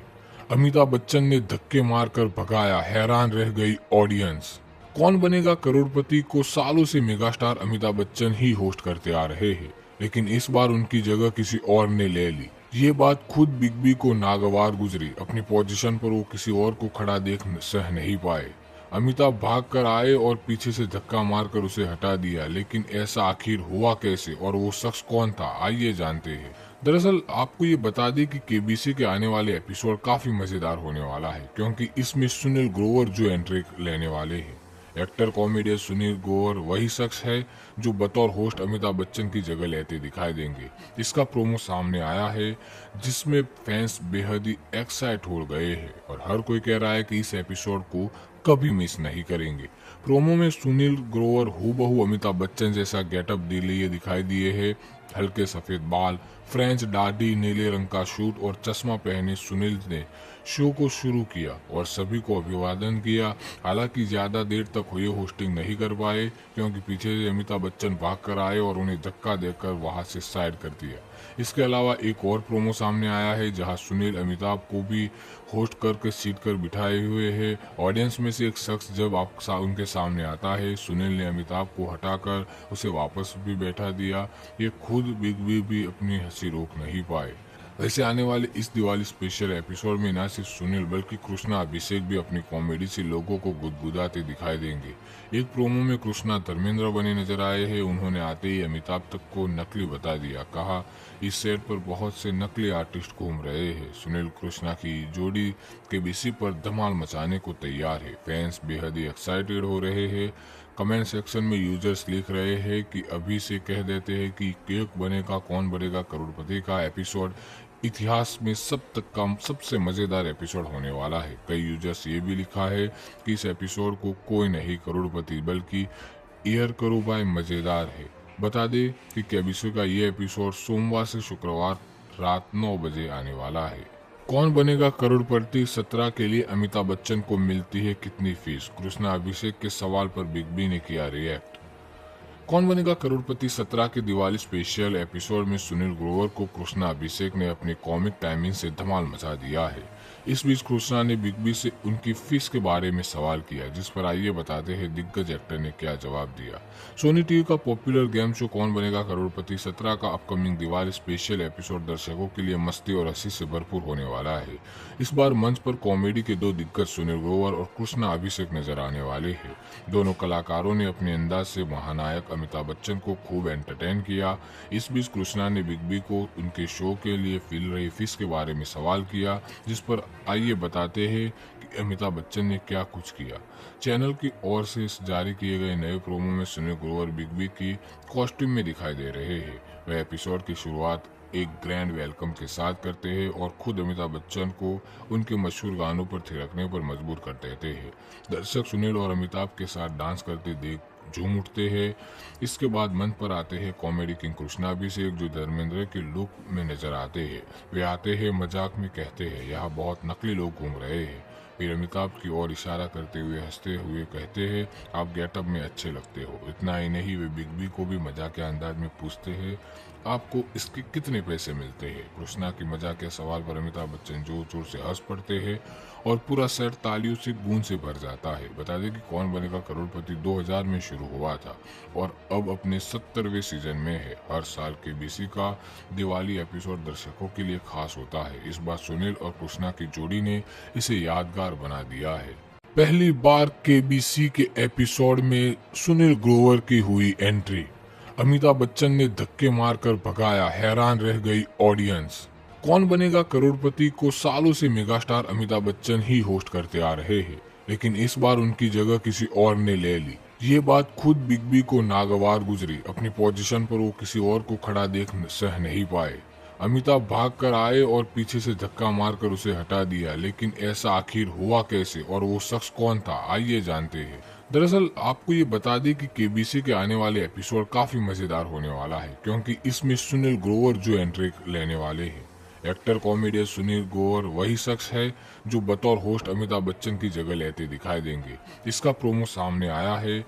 B: अमिताभ बच्चन ने धक्के मारकर भगाया, हैरान रह गई ऑडियंस। कौन बनेगा करोड़पति को सालों से मेगास्टार अमिताभ बच्चन ही होस्ट करते आ रहे हैं, लेकिन इस बार उनकी जगह किसी और ने ले ली। ये बात खुद बिग बी को नागवार गुजरी। अपनी पोजीशन पर वो किसी और को खड़ा देख सह नहीं पाए। अमिताभ भाग कर आए और पीछे से धक्का मारकर उसे हटा दिया, लेकिन ऐसा आखिर हुआ कैसे और वो शख्स कौन था, आइए जानते हैं। दरअसल आपको ये बता दें कि केबीसी के आने वाले एपिसोड काफी मजेदार होने वाला है, क्योंकि इसमें सुनील ग्रोवर जो एंट्री लेने वाले हैं। एक्टर कॉमेडियन सुनील ग्रोवर वही शख्स है जो बतौर होस्ट अमिताभ बच्चन की जगह लेते दिखाई देंगे। इसका प्रोमो सामने आया है, जिसमें फैंस बेहद ही एक्साइट हो गए हैं और हर कोई कह रहा है कि इस एपिसोड को कभी मिस नहीं करेंगे। प्रोमो में सुनील ग्रोवर हूबहू अमिताभ बच्चन जैसा गेटअप लिए दिखाई दिए है। हल्के सफेद बाल, फ्रेंच दाढ़ी, नीले रंग का सूट और चश्मा पहने सुनील ने शो को शुरू किया और सभी को अभिवादन किया। हालांकि ज्यादा देर तक ये होस्टिंग नहीं कर पाए, क्योंकि पीछे से अमिताभ बच्चन भाग कर आए और उन्हें धक्का देकर वहां से साइड कर दिया। इसके अलावा एक और प्रोमो सामने आया है, जहां सुनील अमिताभ को भी होस्ट करके सीट कर बिठाए हुए है। ऑडियंस में से एक शख्स जब उनके सामने आता है, सुनील ने अमिताभ को हटाकर उसे वापस भी बैठा दिया। ये खुद बिग बी भी अपनी हंसी रोक नहीं पाए। वैसे आने वाले इस दिवाली स्पेशल एपिसोड में न सिर्फ सुनील बल्कि कृष्णा अभिषेक भी अपनी कॉमेडी से लोगों को गुदगुदाते दिखाई देंगे। एक प्रोमो में कृष्णा धर्मेंद्र बने नजर आए हैं। उन्होंने आते ही अमिताभ तक को नकली बता दिया। कहा, इस सेट पर बहुत से नकली आर्टिस्ट घूम रहे हैं। सुनील कृष्णा की जोड़ी केबीसी पर धमाल मचाने को तैयार है। फैंस बेहद ही एक्साइटेड हो रहे हैं। कमेंट सेक्शन में यूजर्स लिख रहे हैं कि अभी से कह देते हैं कि केक बनेगा कौन बनेगा करोड़पति का एपिसोड इतिहास में सबसे मजेदार एपिसोड होने वाला है। कई यूजर्स ये भी लिखा है कि इस एपिसोड को कोई नहीं करोड़पति बल्कि एयर करो बाय मजेदार है। बता दें कि केबीसी का ये एपिसोड सोमवार से शुक्रवार रात 9 बजे आने वाला है। कौन बनेगा करोड़पति 17 के लिए अमिताभ बच्चन को मिलती है कितनी फीस? कृष्णा अभिषेक के सवाल पर बिग बी ने किया रिएक्ट। कौन बनेगा करोड़पति 17 के दिवाली स्पेशल एपिसोड में सुनील ग्रोवर को कृष्णा अभिषेक ने अपनी कॉमिक टाइमिंग से धमाल मचा दिया है। इस बीच कृष्णा ने बिग बी से उनकी फीस के बारे में सवाल किया, जिस पर आइए बताते हैं दिग्गज एक्टर ने क्या जवाब दिया। सोनी टीवी का पॉपुलर गेम शो कौन बनेगा करोड़पति 17 का अपकमिंग दिवाली स्पेशल एपिसोड दर्शकों के लिए मस्ती और हंसी से भरपूर होने वाला है। इस बार मंच पर कॉमेडी के दो दिग्गज सुनील ग्रोवर और कृष्णा अभिषेक नजर आने वाले हैं। दोनों कलाकारों ने अपने अंदाज से महानायक अमिताभ बच्चन को खूब एंटरटेन किया। इस बीच कृष्णा ने बिग बी को उनके शो के लिए मिल रही फीस के बारे में सवाल किया, जिस पर आइए बताते हैं कि अमिताभ बच्चन ने क्या कुछ किया। चैनल की ओर से जारी किए गए नए प्रोमो में सुनील ग्रोवर बिग बी की कॉस्ट्यूम में दिखाई दे रहे हैं। वह एपिसोड की शुरुआत एक ग्रैंड वेलकम के साथ करते हैं और खुद अमिताभ बच्चन को उनके मशहूर गानों पर थिरकने पर मजबूर कर देते हैं। दर्शक सुनील और अमिताभ के साथ डांस करते देख झूम उठते हैं। इसके बाद मंच पर आते हैं कॉमेडी किंग कृष्णा अभिषेक, जो धर्मेंद्र के लुक में नजर आते हैं। वे आते हैं मजाक में कहते हैं, यहाँ बहुत नकली लोग घूम रहे हैं। फिर अमिताभ की ओर इशारा करते हुए हंसते हुए कहते हैं, आप गेटअप में अच्छे लगते हो। इतना ही नहीं, वे बिग बी को भी मजाक के अंदाज में पूछते हैं, आपको इसके कितने पैसे मिलते हैं? कृष्णा की मजाक के सवाल पर अमिताभ बच्चन जोर जोर से हंस पड़ते हैं और पूरा सेट तालियों से गूंज से भर जाता है। बता दें कि कौन बनेगा करोड़पति 2000 में शुरू हुआ था और अब अपने 70वें सीजन में है। हर साल केबीसी का दिवाली एपिसोड दर्शकों के लिए खास होता है। इस बार सुनील और कृष्णा की जोड़ी ने इसे यादगार बना दिया है। पहली बार केबीसी के एपिसोड में सुनील ग्रोवर की हुई एंट्री। अमिताभ बच्चन ने धक्के मारकर भगाया, हैरान रह गई ऑडियंस। कौन बनेगा करोड़पति को सालों से मेगास्टार अमिताभ बच्चन ही होस्ट करते आ रहे हैं, लेकिन इस बार उनकी जगह किसी और ने ले ली। ये बात खुद बिग बी को नागवार गुजरी। अपनी पोजीशन पर वो किसी और को खड़ा देख सह नहीं पाए। अमिताभ भाग कर आए और पीछे से धक्का मारकर उसे हटा दिया, लेकिन ऐसा आखिर हुआ कैसे और वो शख्स कौन था, आइए जानते हैं। दरअसल आपको ये बता दें कि केबीसी के आने वाले एपिसोड काफी मजेदार होने वाला है, क्योंकि इसमें सुनील ग्रोवर जो एंट्री लेने वाले हैं। एक्टर कॉमेडियन सुनील ग्रोवर वही शख्स है जो बतौर होस्ट अमिताभ बच्चन की जगह लेते दिखाई देंगे। इसका प्रोमो सामने आया है,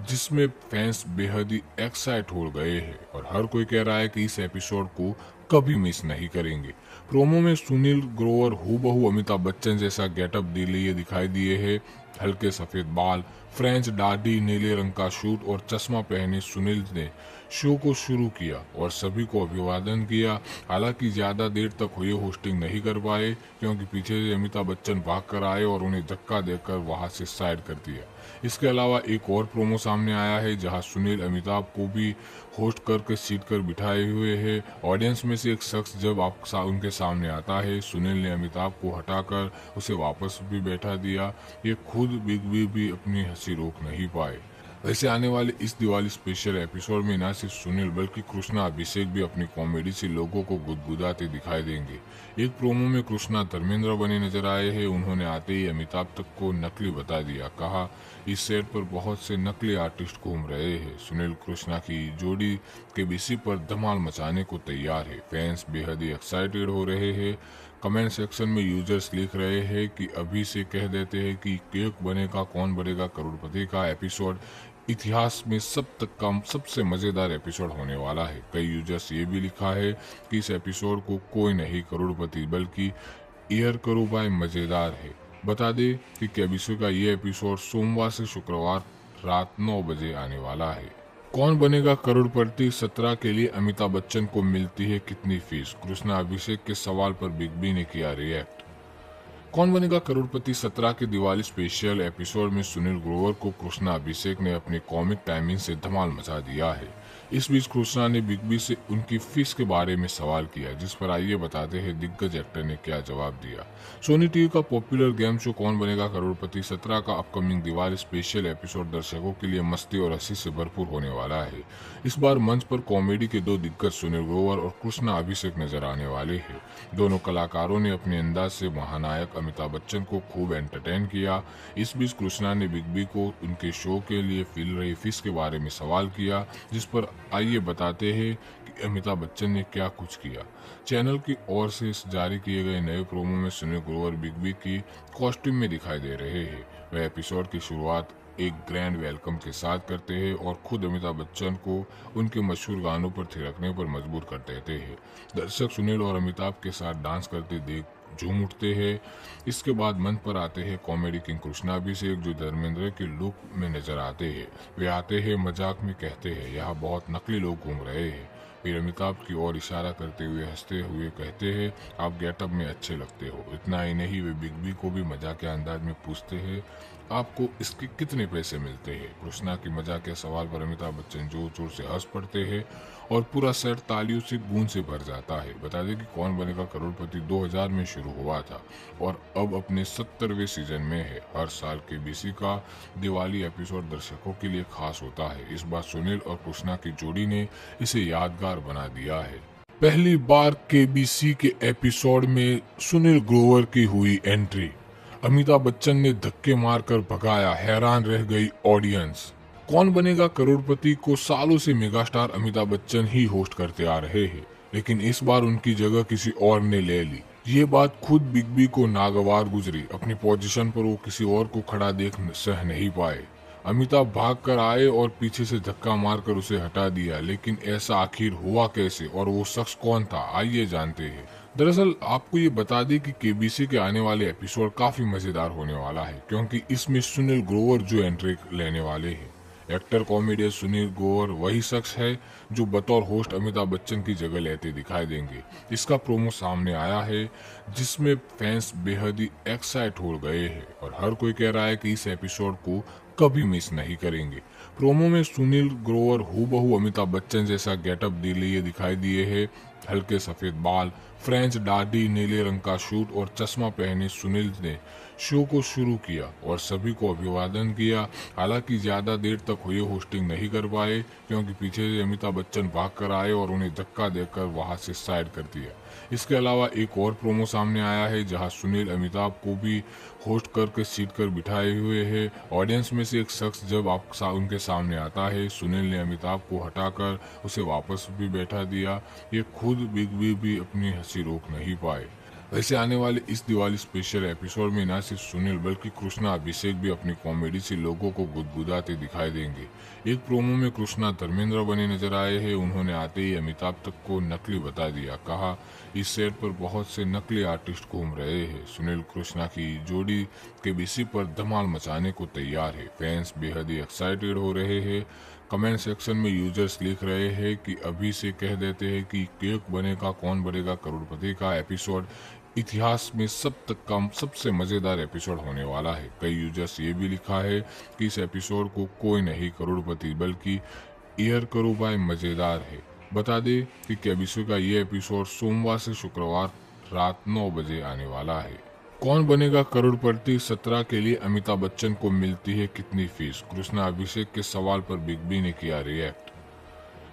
B: जिसमें फैंस बेहद ही एक्साइट हो गए हैं और हर कोई कह रहा है कि इस एपिसोड को कभी मिस नहीं करेंगे। प्रोमो में सुनील ग्रोवर हूबहू अमिताभ बच्चन जैसा गेटअप लिए दिखाई दिए है। हल्के सफेद बाल, फ्रेंच दाढ़ी, नीले रंग का सूट और चश्मा पहने सुनील ने शो को शुरू किया और सभी को अभिवादन किया। हालांकि ज्यादा देर तक हुए होस्टिंग नहीं कर पाए क्योंकि पीछे से अमिताभ बच्चन भाग कर आए और उन्हें धक्का देकर वहां से साइड कर दिया। इसके अलावा एक और प्रोमो सामने आया है जहां सुनील अमिताभ को भी होस्ट करके सीट कर बिठाए हुए है। ऑडियंस में से एक शख्स जब उनके सामने आता है, सुनील ने अमिताभ को हटाकर उसे वापस भी बैठा दिया। ये खुद बिग बी भी अपनी हंसी रोक नहीं पाए। वैसे आने वाले इस दिवाली स्पेशल एपिसोड में न सिर्फ सुनील बल्कि कृष्णा अभिषेक भी अपनी कॉमेडी से लोगों को गुदगुदाते दिखाई देंगे। एक प्रोमो में कृष्णा धर्मेंद्र बने नजर आए हैं। उन्होंने आते ही अमिताभ तक को नकली बता दिया। कहा इस सेट पर बहुत से नकली आर्टिस्ट घूम रहे हैं। सुनील कृष्णा की जोड़ी केबीसी पर धमाल मचाने को तैयार है। फैंस बेहद ही एक्साइटेड हो रहे हैं। कमेंट सेक्शन में यूजर्स लिख रहे हैं कि अभी से कह देते हैं कि केक बनेगा कौन बनेगा करोड़पति का एपिसोड इतिहास में सबसे मजेदार एपिसोड होने वाला है। कई यूजर्स ये भी लिखा है कि इस एपिसोड को कोई नहीं करोड़पति बल्कि एयर करो बाय मजेदार है। बता दें कि केबीसी का ये एपिसोड सोमवार से शुक्रवार रात 9 बजे आने वाला है। कौन बनेगा करोड़पति 17 के लिए अमिताभ बच्चन को मिलती है कितनी फीस? कृष्णा अभिषेक के सवाल पर बिग बी ने किया रिएक्ट। कौन बनेगा करोड़पति 17 के दिवाली स्पेशल एपिसोड में सुनील ग्रोवर को कृष्णा अभिषेक ने अपनी कॉमिक टाइमिंग से धमाल मचा दिया है। इस बीच कृष्णा ने बिग बी से उनकी फीस के बारे में सवाल किया, जिस पर आइए बताते हैं दिग्गज एक्टर ने क्या जवाब दिया। सोनी टीवी का पॉपुलर गेम शो कौन बनेगा करोड़पति 17 का अपकमिंग दिवाली स्पेशल एपिसोड दर्शकों के लिए मस्ती और हंसी से भरपूर होने वाला है। इस बार मंच पर कॉमेडी के दो दिग्गज सुनील ग्रोवर और कृष्णा अभिषेक नजर आने वाले हैं। दोनों कलाकारों ने अपने अंदाज से महानायक अमिताभ बच्चन को खूब एंटरटेन किया। इस बीच कृष्णा ने बिग बी को उनके शो के लिए मिल रही फीस के बारे में सवाल किया, जिस पर आइए बताते हैं कि अमिताभ बच्चन ने क्या कुछ किया। चैनल की ओर से जारी किए गए नए प्रोमो में सुनील ग्रोवर बिग बी की कॉस्ट्यूम में दिखाई दे रहे हैं। वह एपिसोड की शुरुआत एक ग्रैंड वेलकम के साथ करते हैं और खुद अमिताभ बच्चन को उनके मशहूर गानों पर थिरकने पर मजबूर कर देते हैं। दर्शक सुनील और अमिताभ के साथ डांस करते देख झूम उठते हैं। इसके बाद मंच पर आते हैं कॉमेडी किंग कृष्णा अभिषेक, जो धर्मेंद्र के लुक में नजर आते हैं। वे आते हैं मजाक में कहते हैं यहाँ बहुत नकली लोग घूम रहे हैं। फिर अमिताभ की ओर इशारा करते हुए हंसते हुए कहते हैं आप गेटअप में अच्छे लगते हो। इतना ही नहीं, वे बिग बी को भी मजाक के अंदाज में पूछते हैं आपको इसके कितने पैसे मिलते हैं। कृष्णा की मजाक के सवाल पर अमिताभ बच्चन जोर जोर से हंस पड़ते हैं और पूरा सेट तालियों से गूंज से भर जाता है। बता दें कि कौन बनेगा करोड़पति 2000 में शुरू हुआ था और अब अपने 70वें सीजन में है। हर साल केबीसी का दिवाली एपिसोड दर्शकों के लिए खास होता है। इस बार सुनील और कृष्णा की जोड़ी ने इसे यादगार बना दिया है। पहली बार केबीसी के एपिसोड में सुनील ग्रोवर की हुई एंट्री। अमिताभ बच्चन ने धक्के मारकर भगाया, हैरान रह गई ऑडियंस। कौन बनेगा करोड़पति को सालों से मेगास्टार अमिताभ बच्चन ही होस्ट करते आ रहे हैं, लेकिन इस बार उनकी जगह किसी और ने ले ली। ये बात खुद बिग बी को नागवार गुजरी। अपनी पोजीशन पर वो किसी और को खड़ा देख सह नहीं पाए। अमिताभ भाग कर आए और पीछे से धक्का मारकर उसे हटा दिया, लेकिन ऐसा आखिर हुआ कैसे और वो शख्स कौन था, आइए जानते हैं। दरअसल आपको ये बता दें कि केबीसी के आने वाले एपिसोड काफी मजेदार होने वाला है, क्योंकि इसमें सुनील ग्रोवर जो एंट्री लेने वाले हैं। एक्टर कॉमेडियन सुनील ग्रोवर वही शख्स है जो बतौर होस्ट अमिताभ बच्चन की जगह लेते दिखाई देंगे। इसका प्रोमो सामने आया है जिसमें फैंस बेहद ही एक्साइट हो गए हैं और हर कोई कह रहा है कि इस एपिसोड को कभी मिस नहीं करेंगे। प्रोमो में सुनील ग्रोवर हूबहू अमिताभ बच्चन जैसा गेटअप लिए दिखाई दिए है। हल्के सफेद बाल, फ्रेंच दाढ़ी, नीले रंग का सूट और चश्मा पहने सुनील ने शो को शुरू किया और सभी को अभिवादन किया। हालांकि ज्यादा देर तक हुए होस्टिंग नहीं कर पाए क्योंकि पीछे से अमिताभ बच्चन भाग कर आए और उन्हें धक्का देकर वहां से साइड कर दिया। इसके अलावा एक और प्रोमो सामने आया है जहां सुनील अमिताभ को भी होस्ट करके सीट कर बिठाए हुए है। ऑडियंस में से एक शख्स जब उनके सामने आता है, सुनील ने अमिताभ को हटाकर उसे वापस भी बैठा दिया। ये खुद बिग बी भी अपनी हंसी रोक नहीं पाए। वैसे आने वाले इस दिवाली स्पेशल एपिसोड में न सिर्फ सुनील बल्कि कृष्णा अभिषेक भी अपनी कॉमेडी से लोगों को गुदगुदाते दिखाई देंगे। एक प्रोमो में कृष्णा धर्मेंद्र बने नजर आए हैं। उन्होंने आते ही अमिताभ तक को नकली बता दिया। कहा इस सेट पर बहुत से नकली आर्टिस्ट घूम रहे हैं। सुनील कृष्णा की जोड़ी केबीसी पर धमाल मचाने को तैयार है। फैंस बेहद ही एक्साइटेड हो रहे हैं। कमेंट सेक्शन में यूजर्स लिख रहे हैं कि अभी से कह देते हैं कि केक बनेगा कौन बनेगा करोड़पति का एपिसोड इतिहास में सबसे मजेदार एपिसोड होने वाला है। कई यूजर्स ये भी लिखा है कि इस एपिसोड को कोई नहीं करोड़पति बल्कि एयर करो बाय मजेदार है। बता दें कि केबीसी का ये एपिसोड सोमवार से शुक्रवार रात 9 बजे आने वाला है। कौन बनेगा करोड़पति 17 के लिए अमिताभ बच्चन को मिलती है कितनी फीस? कृष्णा अभिषेक के सवाल पर बिग बी ने किया रिएक्ट।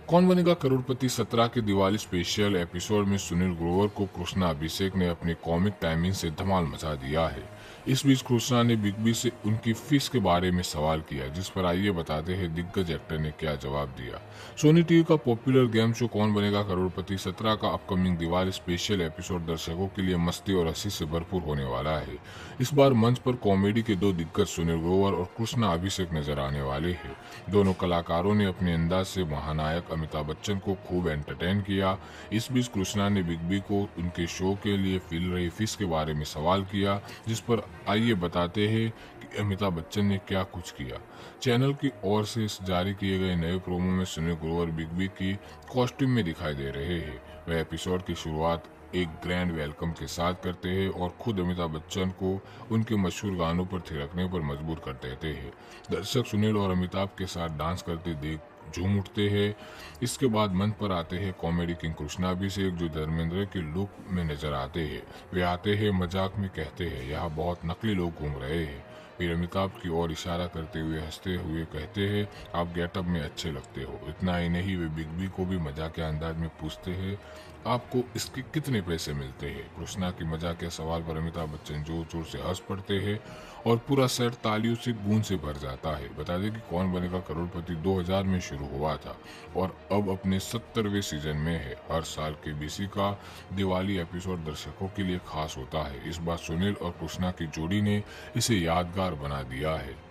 B: कौन बनेगा करोड़पति 17 के दिवाली स्पेशल एपिसोड में सुनील ग्रोवर को कृष्णा अभिषेक ने अपनी कॉमिक टाइमिंग से धमाल मचा दिया है। इस बीच कृष्णा ने बिग बी से उनकी फीस के बारे में सवाल किया, जिस पर आइए बताते हैं दिग्गज एक्टर ने क्या जवाब दिया। सोनी टीवी का पॉपुलर गेम शो कौन बनेगा करोड़पति 17 का अपकमिंग दिवाली स्पेशल एपिसोड दर्शकों के लिए मस्ती और हंसी से भरपूर होने वाला है। इस बार मंच पर कॉमेडी के दो दिग्गज सुनील ग्रोवर और कृष्णा अभिषेक नजर आने वाले हैं। दोनों कलाकारों ने अपने अंदाज से महानायक अमिताभ बच्चन को खूब एंटरटेन किया। इस बीच कृष्णा ने बिग बी को उनके शो के लिए मिल रही फीस के बारे में सवाल किया, जिस पर आइए बताते हैं कि अमिताभ बच्चन ने क्या कुछ किया। चैनल की ओर से जारी किए गए नए प्रोमो में सुनील ग्रोवर बिग बी की कॉस्ट्यूम में दिखाई दे रहे हैं। वह एपिसोड की शुरुआत एक ग्रैंड वेलकम के साथ करते हैं और खुद अमिताभ बच्चन को उनके मशहूर गानों पर थिरकने पर मजबूर कर देते हैं। दर्शक सुनील और अमिताभ के साथ डांस करते देख झूम उठते हैं। इसके बाद मंच पर आते हैं कॉमेडी किंग कृष्णा अभिषेक, जो धर्मेंद्र के लुक में नजर आते हैं। वे आते हैं मजाक में कहते हैं यहाँ बहुत नकली लोग घूम रहे हैं। फिर अमिताभ की ओर इशारा करते हुए हंसते हुए कहते हैं आप गेटअप में अच्छे लगते हो। इतना ही नहीं, वे बिग बी को भी मजाक के अंदाज में पूछते हैं आपको इसके कितने पैसे मिलते हैं। कृष्णा की मजाक के सवाल पर अमिताभ बच्चन जोर जोर से हंस पड़ते हैं और पूरा सेट तालियों से गूंज से भर जाता है। बता दें कि कौन बनेगा करोड़पति 2000 में शुरू हुआ था और अब अपने 70वें सीजन में है। हर साल केबीसी का दिवाली एपिसोड दर्शकों के लिए खास होता है। इस बार सुनील और कृष्णा की जोड़ी ने इसे यादगार बना दिया है।